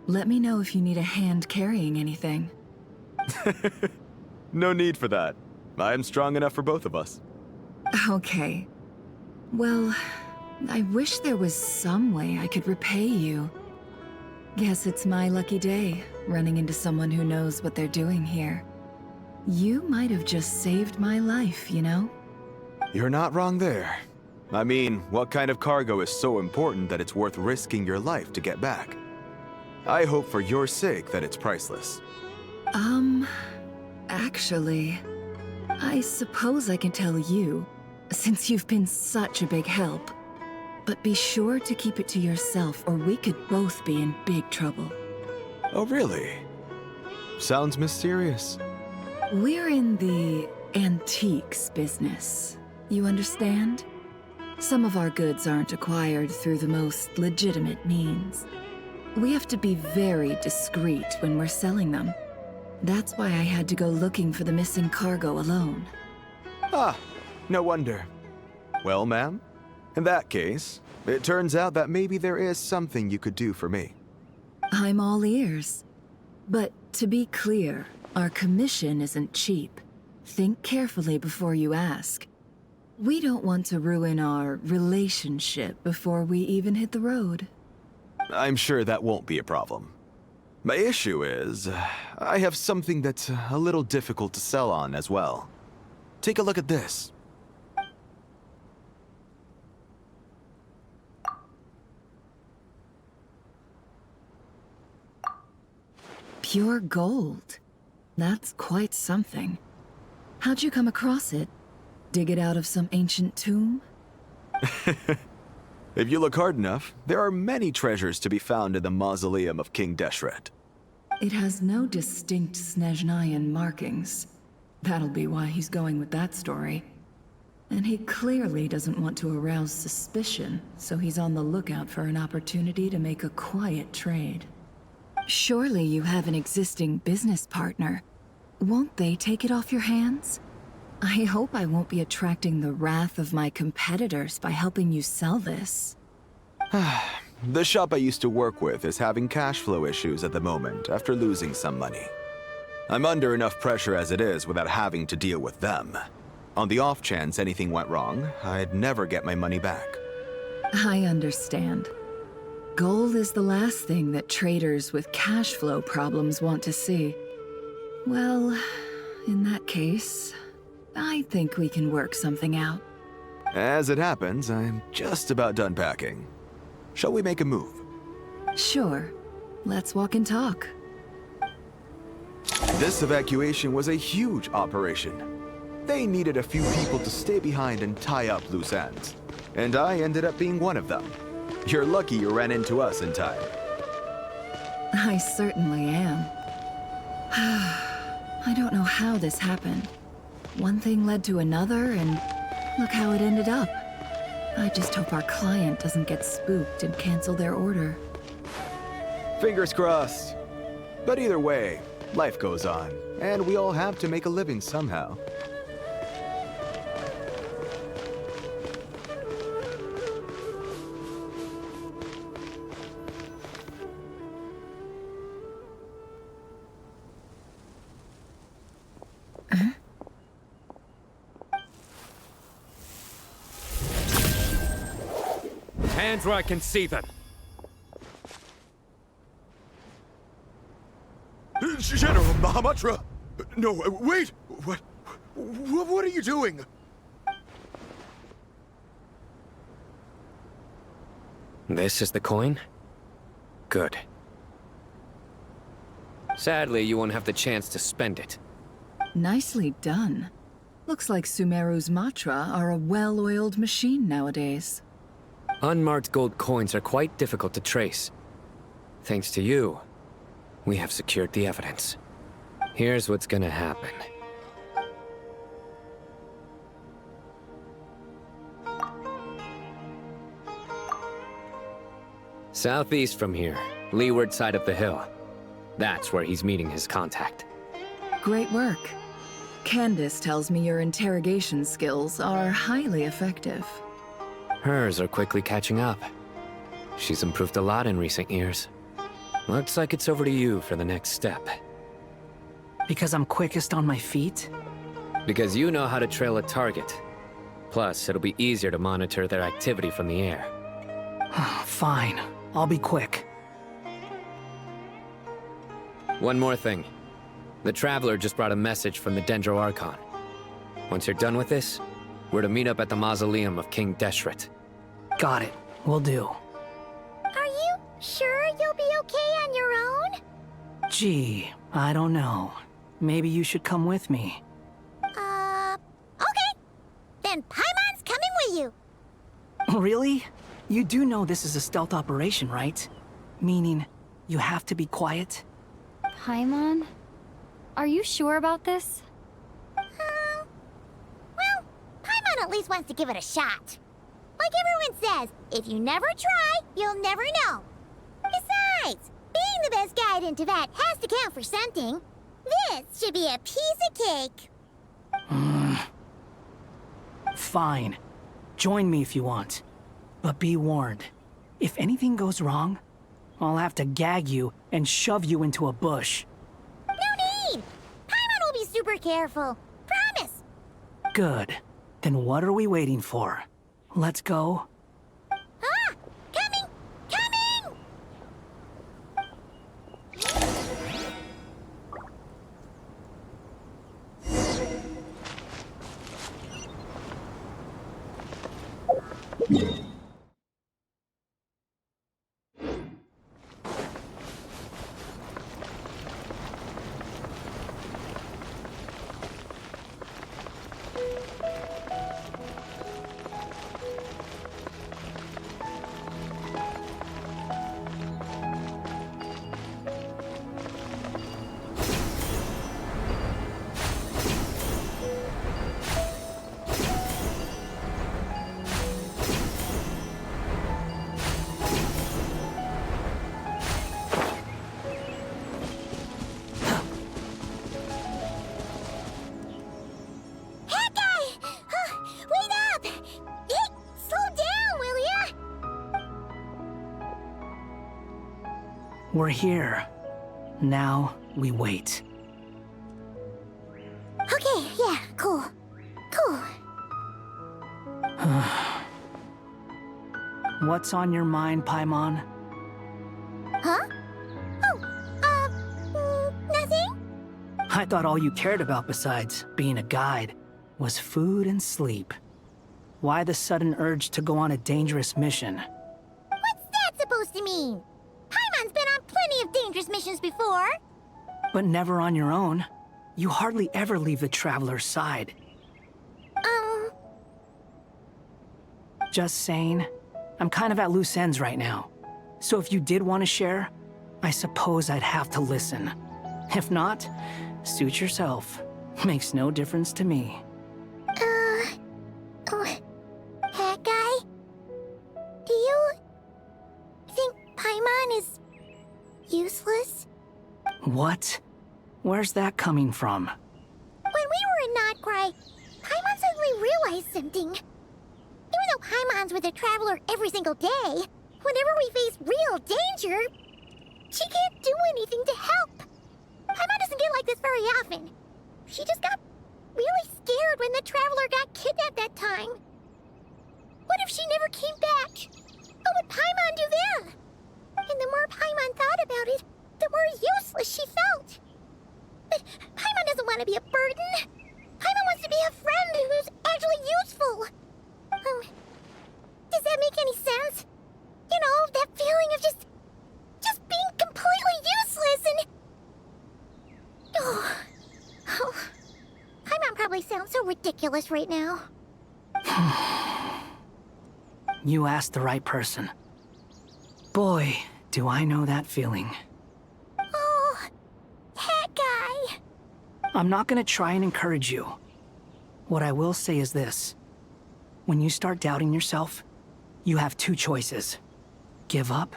Let me know if you need a hand carrying anything. No need for that. I am strong enough for both of us. Okay. Well, I wish there was some way I could repay you. Guess it's my lucky day, running into someone who knows what they're doing here. You might have just saved my life, you know? You're not wrong there. I mean, what kind of cargo is so important that it's worth risking your life to get back? I hope for your sake that it's priceless. Actually, I suppose I can tell you, since you've been such a big help. But be sure to keep it to yourself, or we could both be in big trouble. Oh, really? Sounds mysterious. We're in the antiques business. You understand? Some of our goods aren't acquired through the most legitimate means. We have to be very discreet when we're selling them. That's why I had to go looking for the missing cargo alone. Ah, no wonder. Well, ma'am, in that case, it turns out that maybe there is something you could do for me. I'm all ears. But to be clear, our commission isn't cheap. Think carefully before you ask. We don't want to ruin our relationship before we even hit the road. I'm sure that won't be a problem. My issue is, I have something that's a little difficult to sell on as well. Take a look at this. Pure gold. That's quite something. How'd you come across it? Dig it out of some ancient tomb? If you look hard enough, there are many treasures to be found in the mausoleum of King Deshret. It has no distinct Snezhnayan markings. That'll be why he's going with that story. And he clearly doesn't want to arouse suspicion, so he's on the lookout for an opportunity to make a quiet trade. Surely you have an existing business partner. Won't they take it off your hands? I hope I won't be attracting the wrath of my competitors by helping you sell this. The shop I used to work with is having cash flow issues at the moment after losing some money. I'm under enough pressure as it is without having to deal with them. On the off chance anything went wrong, I'd never get my money back. I understand. Gold is the last thing that traders with cash flow problems want to see. Well, in that case, I think we can work something out. As it happens, I'm just about done packing. Shall we make a move? Sure. Let's walk and talk. This evacuation was a huge operation. They needed a few people to stay behind and tie up loose ends. And I ended up being one of them. You're lucky you ran into us in time. I certainly am. I don't know how this happened. One thing led to another, and look how it ended up. I just hope our client doesn't get spooked and cancel their order. Fingers crossed. But either way, life goes on, and we all have to make a living somehow. Hands where I can see them. General Mahamudra! No, wait! What are you doing? This is the coin? Good. Sadly, you won't have the chance to spend it. Nicely done. Looks like Sumeru's Matra are a well-oiled machine nowadays. Unmarked gold coins are quite difficult to trace. Thanks to you, we have secured the evidence. Here's what's gonna happen. Southeast from here, leeward side of the hill. That's where he's meeting his contact. Great work. Candace tells me your interrogation skills are highly effective. Hers are quickly catching up. She's improved a lot in recent years. Looks like it's over to you for the next step. Because I'm quickest on my feet? Because you know how to trail a target. Plus, it'll be easier to monitor their activity from the air. Fine. I'll be quick. One more thing. The Traveler just brought a message from the Dendro Archon. Once you're done with this, we're to meet up at the mausoleum of King Deshret. Got it. Will do. Are you sure you'll be okay on your own? Gee, I don't know. Maybe you should come with me. Okay. Then Paimon's coming with you. Really? You do know this is a stealth operation, right? Meaning, you have to be quiet? Paimon? Are you sure about this? Well, Paimon at least wants to give it a shot. Like everyone says, if you never try, you'll never know. Besides, being the best guide in Teyvat has to count for something. This should be a piece of cake. Fine. Join me if you want. But be warned, if anything goes wrong, I'll have to gag you and shove you into a bush. No need! Paimon will be super careful. Promise! Good. Then what are we waiting for? Let's go. Ah! Coming! Coming! We're here. Now, we wait. Okay, yeah, cool. Cool. What's on your mind, Paimon? Huh? Oh, nothing? I thought all you cared about besides being a guide was food and sleep. Why the sudden urge to go on a dangerous mission? What's that supposed to mean? Paimon's been on plenty of dangerous missions before. But never on your own. You hardly ever leave the Traveler's side. Just saying. I'm kind of at loose ends right now. So if you did want to share, I suppose I'd have to listen. If not, suit yourself. Makes no difference to me. Hat guy? Do you think Paimon is useless? What? Where's that coming from? When we were in Notcry, Paimon suddenly realized something. Even though Paimon's with a Traveler every single day, whenever we face real danger, she can't do anything to help. Paimon doesn't get like this very often. She just got really scared when the Traveler got kidnapped that time. What if she never came back? What would Paimon do then? And the more Paimon thought about it, the more useless she felt. But Paimon doesn't want to be a burden. Paimon wants to be a friend who's actually useful. Does that make any sense? You know, that feeling of just being completely useless and... Oh. Paimon probably sounds so ridiculous right now. You asked the right person. Boy, do I know that feeling. Oh, hat guy. I'm not gonna try and encourage you. What I will say is this. When you start doubting yourself, you have two choices. Give up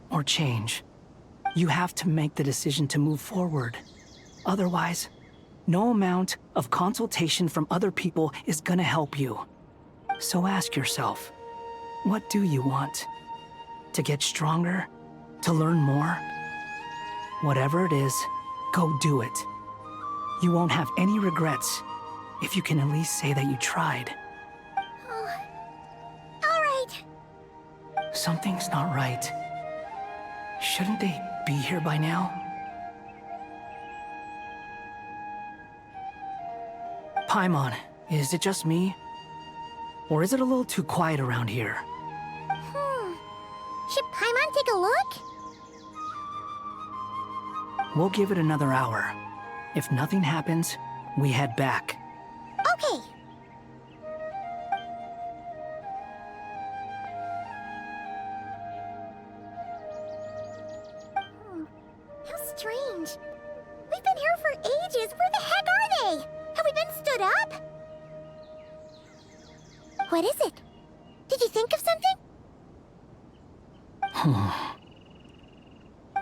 or change. You have to make the decision to move forward. Otherwise, no amount of consultation from other people is gonna help you. So ask yourself, what do you want? to get stronger, to learn more. Whatever it is, go do it. You won't have any regrets if you can at least say that you tried. All right. Something's not right. Shouldn't they be here by now? Paimon, is it just me? Or is it a little too quiet around here? Should Paimon take a look? We'll give it another hour. If nothing happens, we head back. Okay. How strange. We've been here for ages. Where the heck are they? Have we been stood up? What is it? Did you think of something?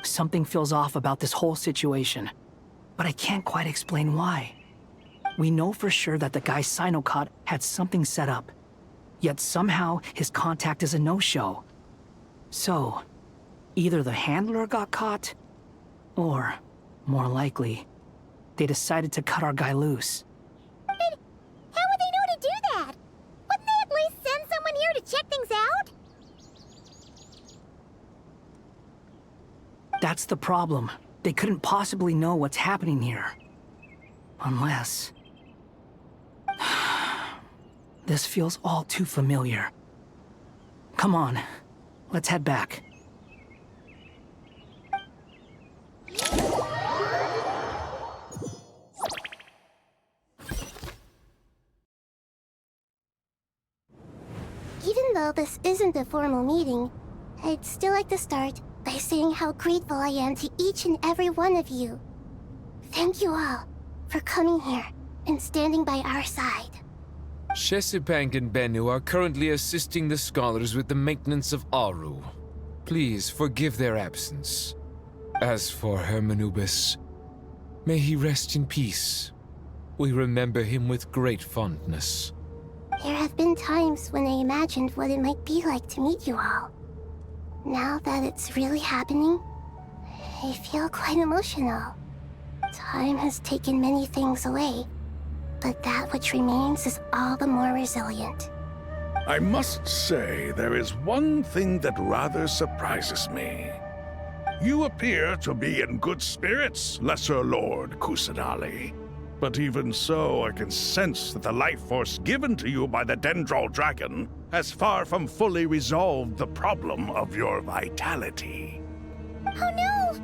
Something feels off about this whole situation, but I can't quite explain why. We know for sure that the guy Sinocot had something set up, yet somehow his contact is a no-show. So, either the handler got caught, or, more likely, they decided to cut our guy loose. How would they know to do that? Wouldn't they at least send someone here to check things out? That's the problem. They couldn't possibly know what's happening here. Unless... This feels all too familiar. Come on, let's head back. Even though this isn't a formal meeting, I'd still like to start by saying how grateful I am to each and every one of you. Thank you all for coming here and standing by our side. Chesipank and Bennu are currently assisting the scholars with the maintenance of Aru. Please forgive their absence. As for Hermanubis, may he rest in peace. We remember him with great fondness. There have been times when I imagined what it might be like to meet you all. Now that it's really happening, I feel quite emotional. Time has taken many things away, but that which remains is all the more resilient. I must say, there is one thing that rather surprises me. You appear to be in good spirits, Lesser Lord Kusanali. But even so, I can sense that the life force given to you by the Dendral Dragon has far from fully resolved the problem of your vitality. Oh no!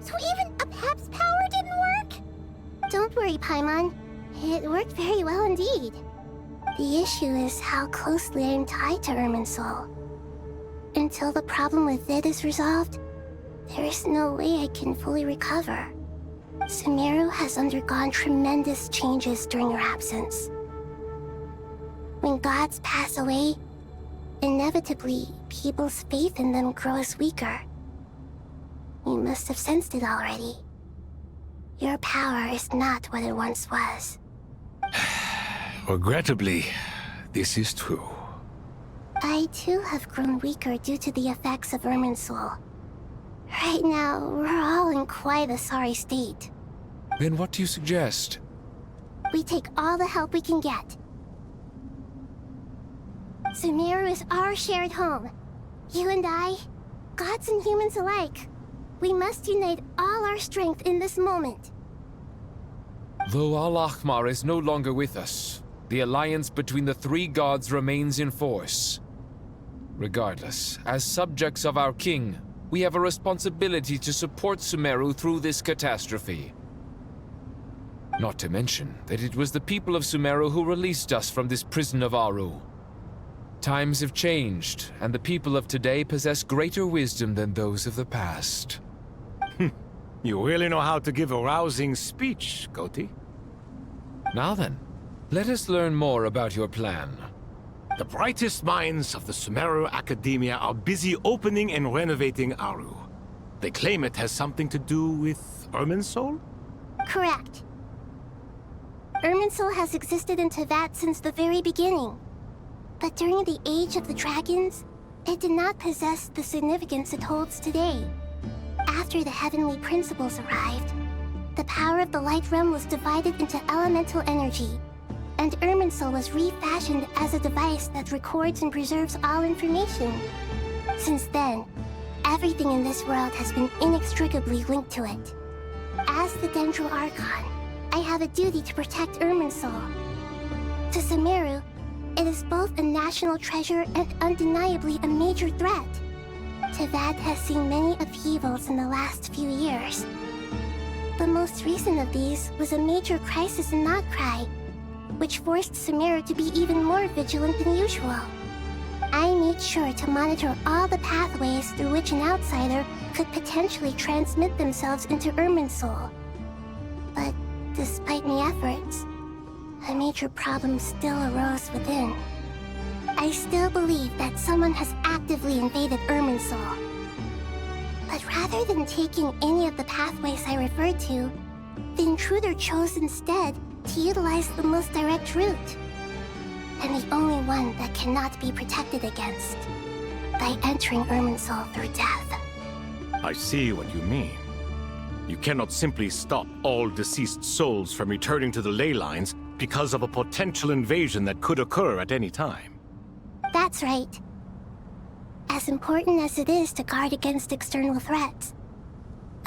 So even Apep's power didn't work? Don't worry, Paimon. It worked very well indeed. The issue is how closely I am tied to Irminsul. Until the problem with it is resolved, there is no way I can fully recover. Sumeru has undergone tremendous changes during her absence. When gods pass away, inevitably, people's faith in them grows weaker. You must have sensed it already. Your power is not what it once was. Regrettably, this is true. I too have grown weaker due to the effects of Irminsul. Right now, we're all in quite a sorry state. Then what do you suggest? We take all the help we can get. Sumeru is our shared home. You and I, gods and humans alike. We must unite all our strength in this moment. Though Al-Ahmar is no longer with us, the alliance between the three gods remains in force. Regardless, as subjects of our king, we have a responsibility to support Sumeru through this catastrophe. Not to mention that it was the people of Sumeru who released us from this prison of Aru. Times have changed, and the people of today possess greater wisdom than those of the past. You really know how to give a rousing speech, Koti. Now then, let us learn more about your plan. The brightest minds of the Sumeru Academia are busy opening and renovating Aru. They claim it has something to do with Irminsul? Correct. Irminsul has existed in Teyvat since the very beginning. But during the Age of the Dragons, it did not possess the significance it holds today. After the heavenly principles arrived, the power of the light realm was divided into elemental energy, and Irminsul was refashioned as a device that records and preserves all information. Since then, everything in this world has been inextricably linked to it. As the Dendro Archon, I have a duty to protect Irminsul. To Sumeru, it is both a national treasure and undeniably a major threat. Teyvat has seen many upheavals in the last few years. The most recent of these was a major crisis in Notcry, which forced Sumeru to be even more vigilant than usual. I made sure to monitor all the pathways through which an outsider could potentially transmit themselves into Irminsul. But despite my efforts, a major problem still arose within. I still believe that someone has actively invaded Irminsul. But rather than taking any of the pathways I referred to, the intruder chose instead to utilize the most direct route, and the only one that cannot be protected against, by entering Irminsul through death. I see what you mean. You cannot simply stop all deceased souls from returning to the ley lines because of a potential invasion that could occur at any time. That's right. As important as it is to guard against external threats,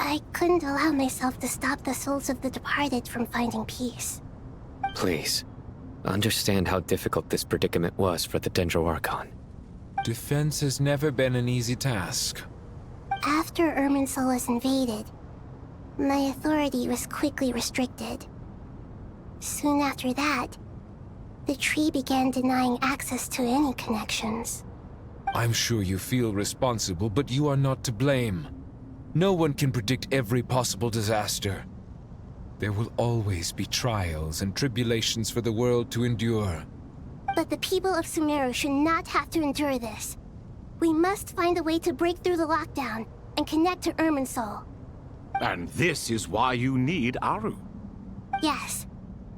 I couldn't allow myself to stop the souls of the departed from finding peace. Please, understand how difficult this predicament was for the Dendro Archon. Defense has never been an easy task. After Irminsul was invaded, my authority was quickly restricted. Soon after that, the tree began denying access to any connections. I'm sure you feel responsible, but you are not to blame. No one can predict every possible disaster. There will always be trials and tribulations for the world to endure. But the people of Sumeru should not have to endure this. We must find a way to break through the lockdown and connect to Irminsul. And this is why you need Aru. Yes.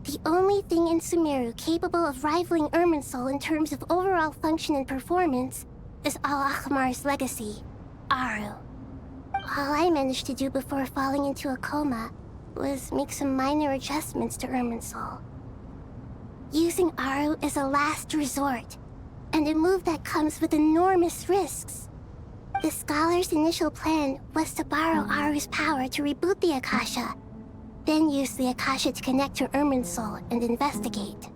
The only thing in Sumeru capable of rivaling Irminsul in terms of overall function and performance is Al-Akhmar's legacy, Aru. All I managed to do before falling into a coma was make some minor adjustments to Irminsul. Using Aru is a last resort, and a move that comes with enormous risks. The Scholar's initial plan was to borrow Aru's power to reboot the Akasha, then use the Akasha to connect to Irminsul and investigate.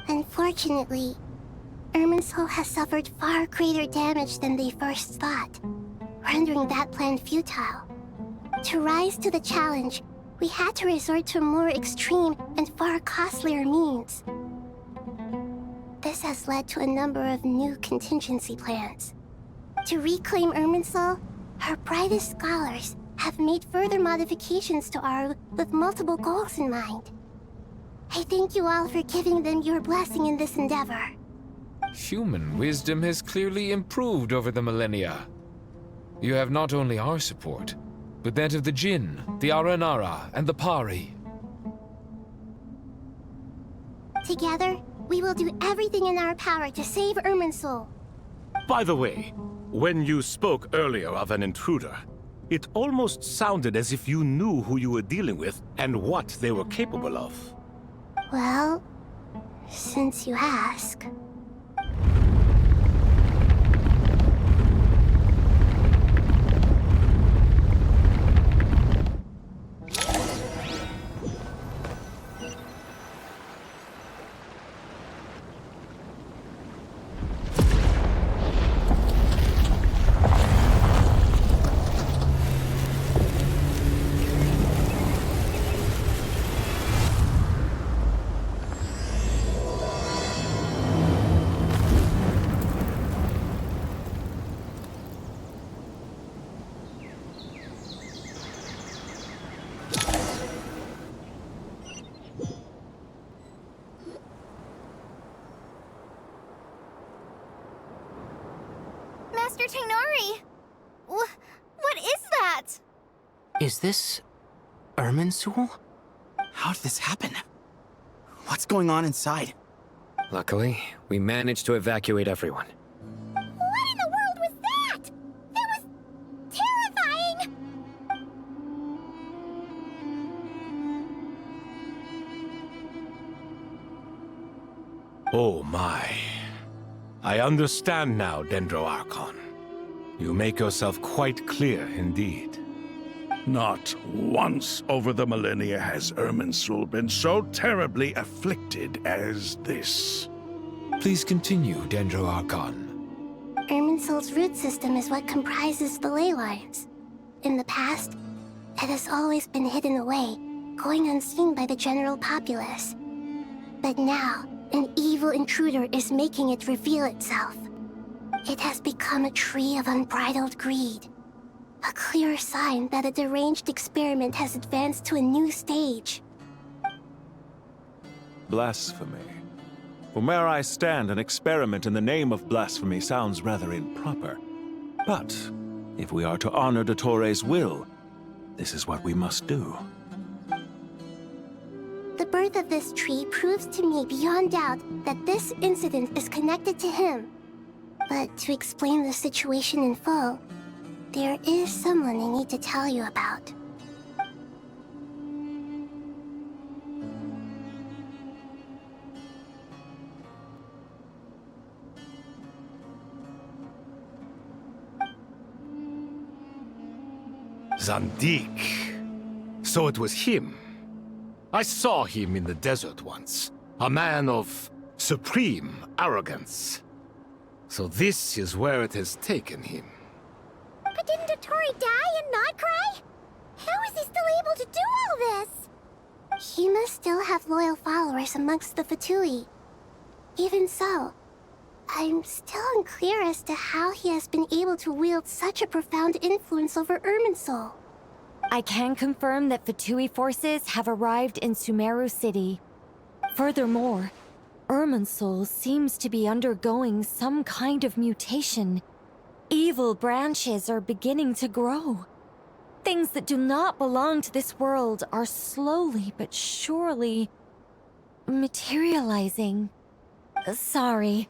Unfortunately, Irminsul has suffered far greater damage than they first thought, rendering that plan futile. To rise to the challenge, we had to resort to more extreme and far costlier means. This has led to a number of new contingency plans. To reclaim Irminsul, our brightest scholars have made further modifications to Aru with multiple goals in mind. I thank you all for giving them your blessing in this endeavor. Human wisdom has clearly improved over the millennia. You have not only our support, but that of the Jinn, the Aranara, and the Pari. Together, we will do everything in our power to save Irminsul. By the way, when you spoke earlier of an intruder, it almost sounded as if you knew who you were dealing with and what they were capable of. Well, since you ask... Master Tainari! What is that? Is this... Irminsul? How did this happen? What's going on inside? Luckily, we managed to evacuate everyone. What in the world Oh my. I understand now, Dendro Archon. You make yourself quite clear indeed. Not once over the millennia has Irminsul been so terribly afflicted as this. Please continue, Dendro Archon. Irminsul's root system is what comprises the ley lines. In the past, it has always been hidden away, going unseen by the general populace. But now, an evil intruder is making it reveal itself. It has become a tree of unbridled greed. A clear sign that a deranged experiment has advanced to a new stage. Blasphemy. From where I stand, an experiment in the name of blasphemy sounds rather improper. But if we are to honor Dottores' will, this is what we must do. The birth of this tree proves to me beyond doubt that this incident is connected to him. But to explain the situation in full, there is someone I need to tell you about. Zandik. So it was him. I saw him in the desert once. A man of supreme arrogance. So this is where it has taken him. But didn't Dottore die and not cry? How is he still able to do all this? He must still have loyal followers amongst the Fatui. Even so, I'm still unclear as to how he has been able to wield such a profound influence over Irminsul. I can confirm that Fatui forces have arrived in Sumeru City. Furthermore, Irminsul seems to be undergoing some kind of mutation. Evil branches are beginning to grow. Things that do not belong to this world are slowly but surely materializing. Sorry,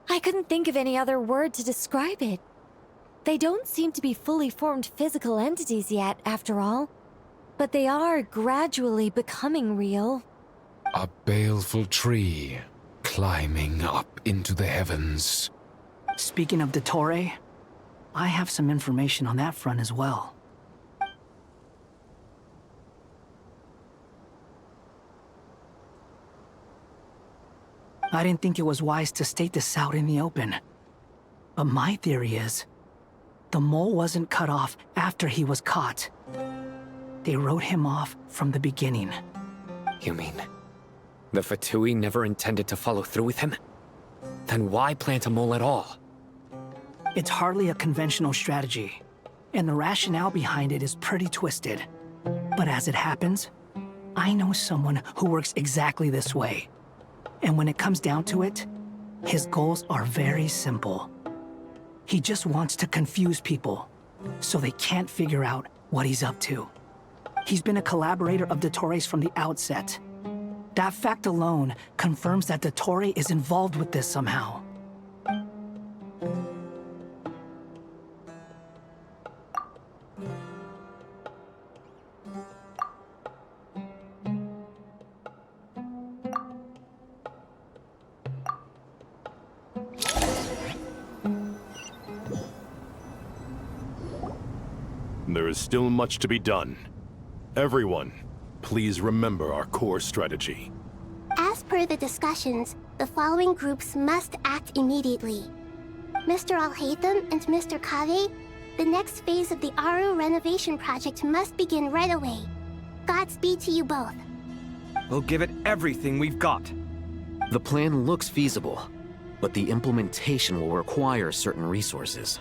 I couldn't think of any other word to describe it. They don't seem to be fully formed physical entities yet, after all. But they are gradually becoming real. A baleful tree, climbing up into the heavens. Speaking of Dottore, I have some information on that front as well. I didn't think it was wise to state this out in the open. But my theory is, the mole wasn't cut off after he was caught. They wrote him off from the beginning. You mean, the Fatui never intended to follow through with him? Then why plant a mole at all? It's hardly a conventional strategy, and the rationale behind it is pretty twisted. But as it happens, I know someone who works exactly this way. And when it comes down to it, his goals are very simple. He just wants to confuse people, so they can't figure out what he's up to. He's been a collaborator of Dottore's from the outset. That fact alone confirms that Dottore is involved with this somehow. There is still much to be done. Everyone, please remember our core strategy. As per the discussions, the following groups must act immediately. Mr. Al-Haytham and Mr. Kave, the next phase of the Aru renovation project must begin right away. Godspeed to you both. We'll give it everything we've got. The plan looks feasible, but the implementation will require certain resources.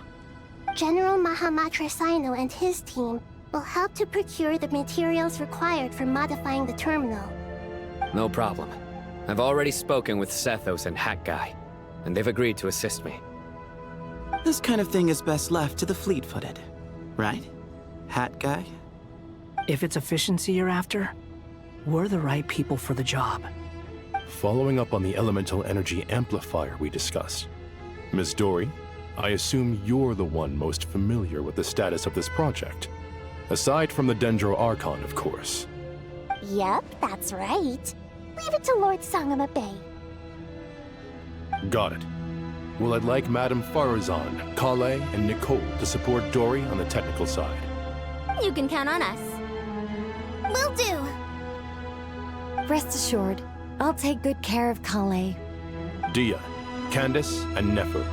General Mahamatra Sino and his team will help to procure the materials required for modifying the terminal. No problem. I've already spoken with Sethos and Hat Guy, and they've agreed to assist me. This kind of thing is best left to the fleet-footed, right? Hat Guy? If it's efficiency you're after, we're the right people for the job. Following up on the elemental energy amplifier we discussed, Ms. Dory, I assume you're the one most familiar with the status of this project. Aside from the Dendro Archon, of course. Yep, that's right. Leave it to Lord Sangama Bay. Got it. Well, I'd like Madame Farazan, Kale, and Nicole to support Dory on the technical side. You can count on us. Will do. Rest assured, I'll take good care of Kale. Dia, Candace, and Nefer,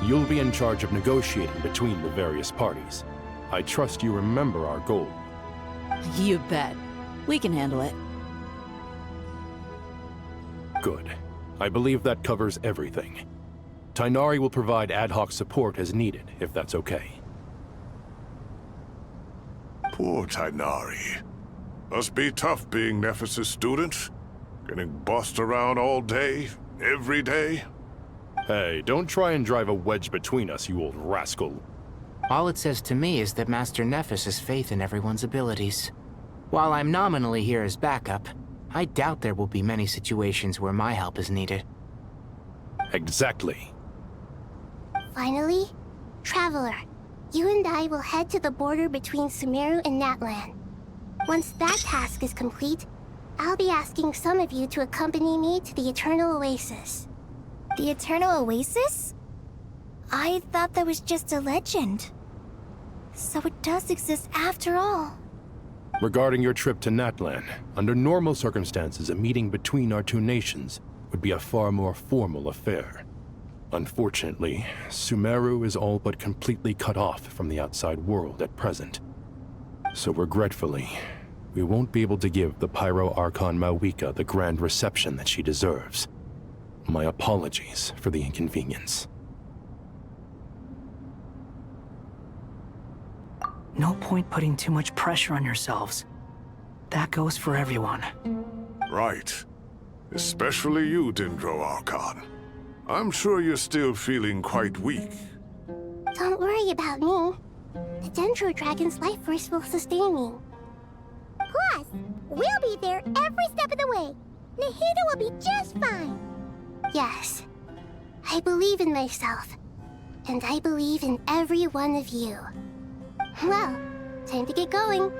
you'll be in charge of negotiating between the various parties. I trust you remember our goal. You bet. We can handle it. Good. I believe that covers everything. Tighnari will provide ad hoc support as needed, if that's okay. Poor Tighnari. Must be tough being Nephis' student. Getting bossed around all day, every day. Hey, don't try and drive a wedge between us, you old rascal. All it says to me is that Master Nephis has faith in everyone's abilities. While I'm nominally here as backup, I doubt there will be many situations where my help is needed. Exactly. Finally, Traveler, you and I will head to the border between Sumeru and Natlan. Once that task is complete, I'll be asking some of you to accompany me to the Eternal Oasis. The Eternal Oasis? I thought that was just a legend. So it does exist after all. Regarding your trip to Natlan, under normal circumstances, a meeting between our two nations would be a far more formal affair. Unfortunately, Sumeru is all but completely cut off from the outside world at present. So regretfully, we won't be able to give the Pyro Archon Mawika the grand reception that she deserves. My apologies for the inconvenience. No point putting too much pressure on yourselves. That goes for everyone. Right. Especially you, Dendro Archon. I'm sure you're still feeling quite weak. Don't worry about me. The Dendro Dragon's life force will sustain me. Plus, we'll be there every step of the way. Nahida will be just fine. Yes, I believe in myself. And I believe in every one of you. Well, time to get going.